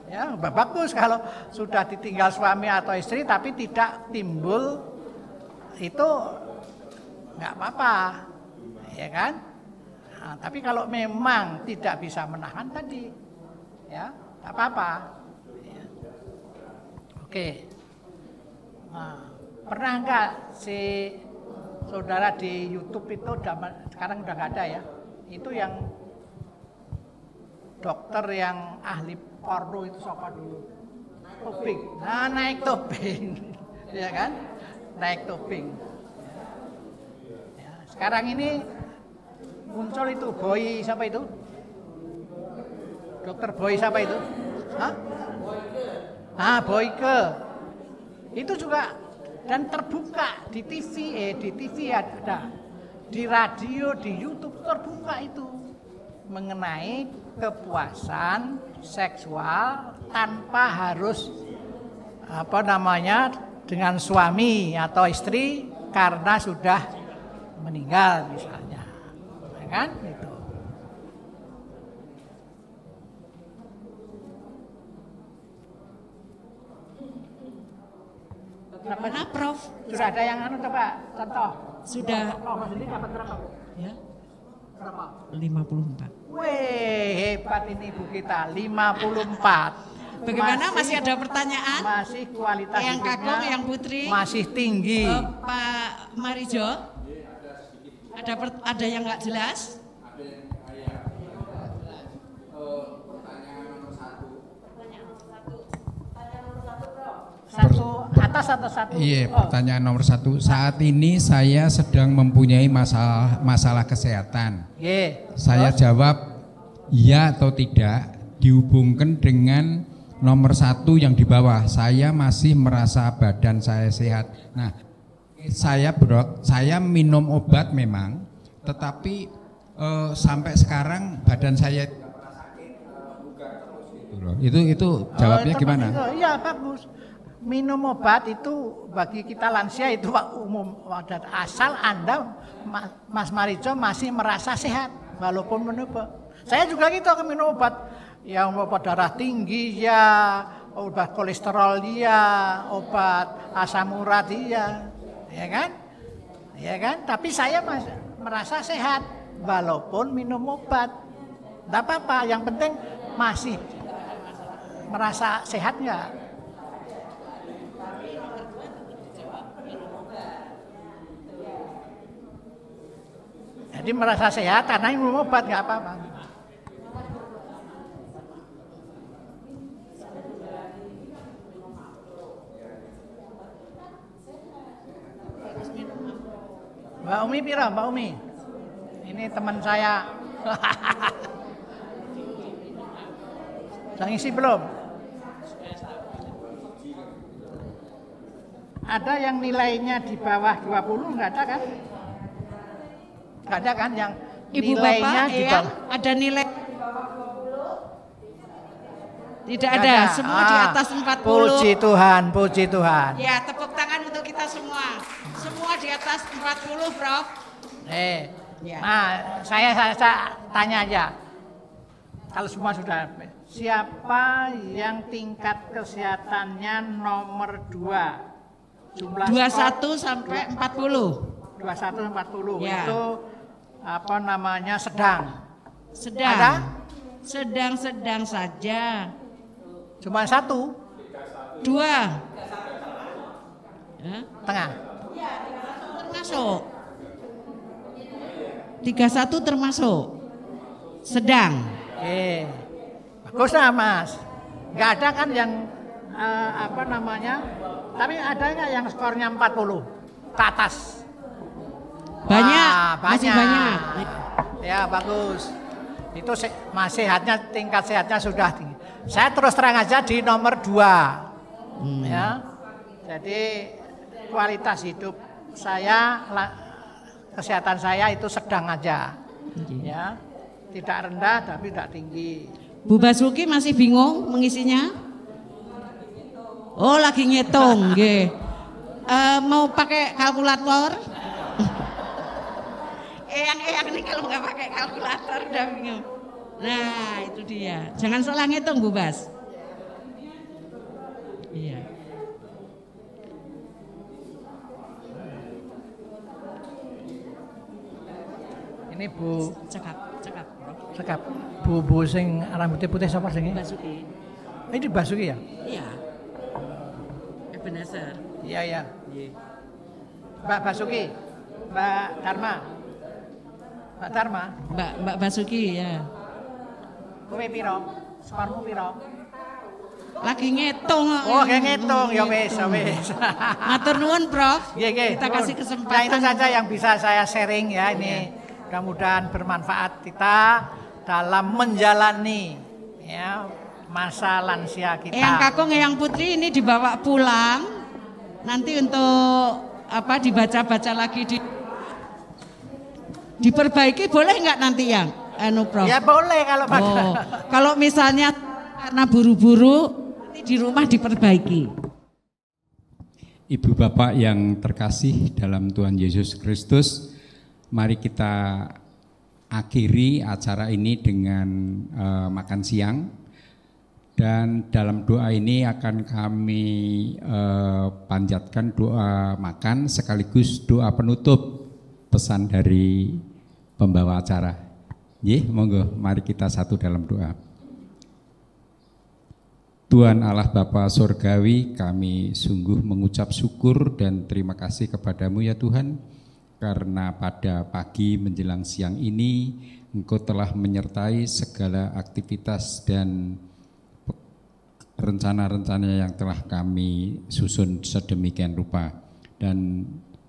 Ya, bagus kalau sudah ditinggal suami atau istri tapi tidak timbul itu enggak apa-apa. Ya kan? Nah, tapi kalau memang tidak bisa menahan tadi, ya, enggak apa-apa. Ya. Oke. Nah, pernah enggak si saudara di YouTube itu sekarang udah nggak ada ya? Itu yang dokter yang ahli porno itu siapa dulu? Tobing. Nah, naik tobing, ya kan? Naik tobing. Ya, sekarang ini muncul itu Boy siapa itu? Dokter Boy siapa itu? Hah? Boyke. Itu juga dan terbuka di TV ada, di radio, di YouTube terbuka itu mengenai kepuasan seksual tanpa harus dengan suami atau istri karena sudah meninggal misalnya, ya kan? Gitu. Bagaimana, Prof? Sudah ada yang coba contoh? Sudah. Mas ini dapat berapa? Ya. Berapa? 54. Wih, hebat ini ibu kita, 54. Bagaimana, masih ada pertanyaan? Masih kualitas yang hidupnya Kakung, yang Putri? masih tinggi. Pak Marijo? Ada yang nggak jelas? Satu atas atau satu? Iya, pertanyaan nomor 1. Saat ini saya sedang mempunyai masalah kesehatan. Saya jawab iya atau tidak, dihubungkan dengan nomor 1 yang di bawah. Saya masih merasa badan saya sehat. Nah, saya minum obat memang, tetapi sampai sekarang badan saya itu jawabnya gimana? Iya, bagus. Minum obat itu bagi kita lansia itu umum, asal Anda Mas Marijo masih merasa sehat walaupun minum obat. Saya juga gitu minum obat, yang obat darah tinggi ya, obat kolesterol dia, obat asam urat dia, ya kan? Ya kan? Tapi saya masih merasa sehat walaupun minum obat. Tidak apa-apa, yang penting masih merasa sehat nggak? Jadi merasa sehat karena minum obat nggak apa-apa. Mbak Umi pira, Mbak Umi? Ini teman saya. Sudah ngisi belum? Ada yang nilainya di bawah 20 nggak ada kan? Nggak ada kan yang Ibu nilainya Bapak, di Eyang, bawah. ada nilai? Tidak ada, semua di atas 40. Puji Tuhan, puji Tuhan. Ya, tepuk tangan untuk kita semua. Semua di atas 40, Prof. Ya. Nah, saya tanya aja. Kalau semua sudah, siapa yang tingkat kesehatannya nomor 2? Jumlah 21 sampai 40. 21 sampai 40 Ya. itu apa namanya sedang. Sedang. Ada? Sedang-sedang saja. Cuma 1? 2. Ya. Tengah. Termasuk. 31 termasuk sedang. Bagus lah Mas. Nggak ada kan yang tapi ada nggak yang skornya 40 ke atas? Banyak, masih banyak. Ya bagus. Itu tingkat sehatnya sudah tinggi. Saya terus terang aja di nomor 2. Ya. Jadi kualitas hidup saya, kesehatan saya itu sedang aja. Ya. Tidak rendah tapi tidak tinggi. Bu Basuki masih bingung mengisinya? Oh, lagi ngitung, nggih. Mau pakai kalkulator? Eyang ini kalau nggak pakai kalkulator udah bingung. Nah, itu dia. Jangan salah ngitung, Bu Bas. Iya. Ini Bu cekap. Bu sing rambutnya putih sapa sing? Basuki. Ini Basuki ya? Iya. Ebenezer. Iya. Mbak Basuki, Mbak Dharma. Mbak Basuki ya. Kowe piro? Skormu piro? Lagi ngitung. Oh, kayak ngitung. Ya wis. Matur nuwun, Prof. Nggih. Kita kasih kesempatan. Nah, itu saja yang bisa saya sharing ya ini. Mudah-mudahan bermanfaat kita dalam menjalani ya masa lansia kita. Eyang Kakung, Eyang Putri ini dibawa pulang. Nanti untuk dibaca-baca lagi diperbaiki boleh nggak nanti yang Prof? Ya boleh kalau kalau misalnya karena buru-buru nanti di rumah diperbaiki. Ibu Bapak yang terkasih dalam Tuhan Yesus Kristus, mari kita akhiri acara ini dengan makan siang. Dan dalam doa ini akan kami panjatkan doa makan sekaligus doa penutup pesan dari pembawa acara. Monggo mari kita satu dalam doa. Tuhan Allah Bapa Surgawi, kami sungguh mengucap syukur dan terima kasih kepadamu ya Tuhan, karena pada pagi menjelang siang ini Engkau telah menyertai segala aktivitas dan rencana-rencana yang telah kami susun sedemikian rupa. Dan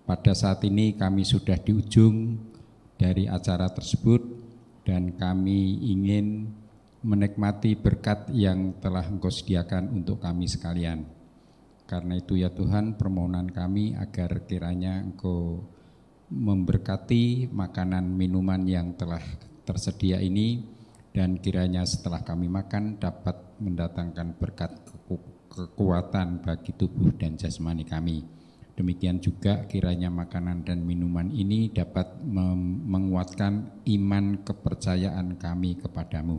pada saat ini kami sudah di ujung dari acara tersebut dan kami ingin menikmati berkat yang telah Engkau sediakan untuk kami sekalian. Karena itu ya Tuhan, permohonan kami agar kiranya Engkau memberkati makanan minuman yang telah tersedia ini, dan kiranya setelah kami makan dapat mendatangkan berkat kekuatan bagi tubuh dan jasmani kami. Demikian juga kiranya makanan dan minuman ini dapat menguatkan iman kepercayaan kami kepadamu.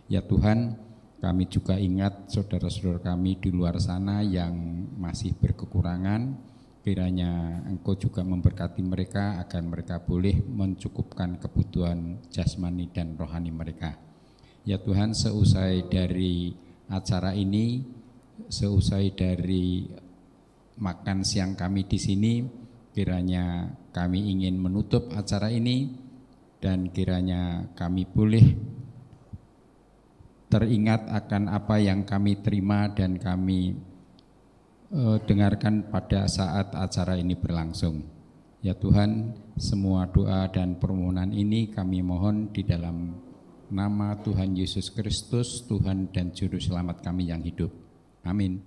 Ya Tuhan, kami juga ingat saudara-saudara kami di luar sana yang masih berkekurangan. Kiranya Engkau juga memberkati mereka agar mereka boleh mencukupkan kebutuhan jasmani dan rohani mereka. Ya Tuhan, seusai dari acara ini, seusai dari makan siang kami di sini, kiranya kami ingin menutup acara ini dan kiranya kami boleh teringat akan apa yang kami terima dan kami dengarkan pada saat acara ini berlangsung. Ya Tuhan, semua doa dan permohonan ini kami mohon di dalam nama Tuhan Yesus Kristus, Tuhan dan Juru Selamat kami yang hidup. Amin.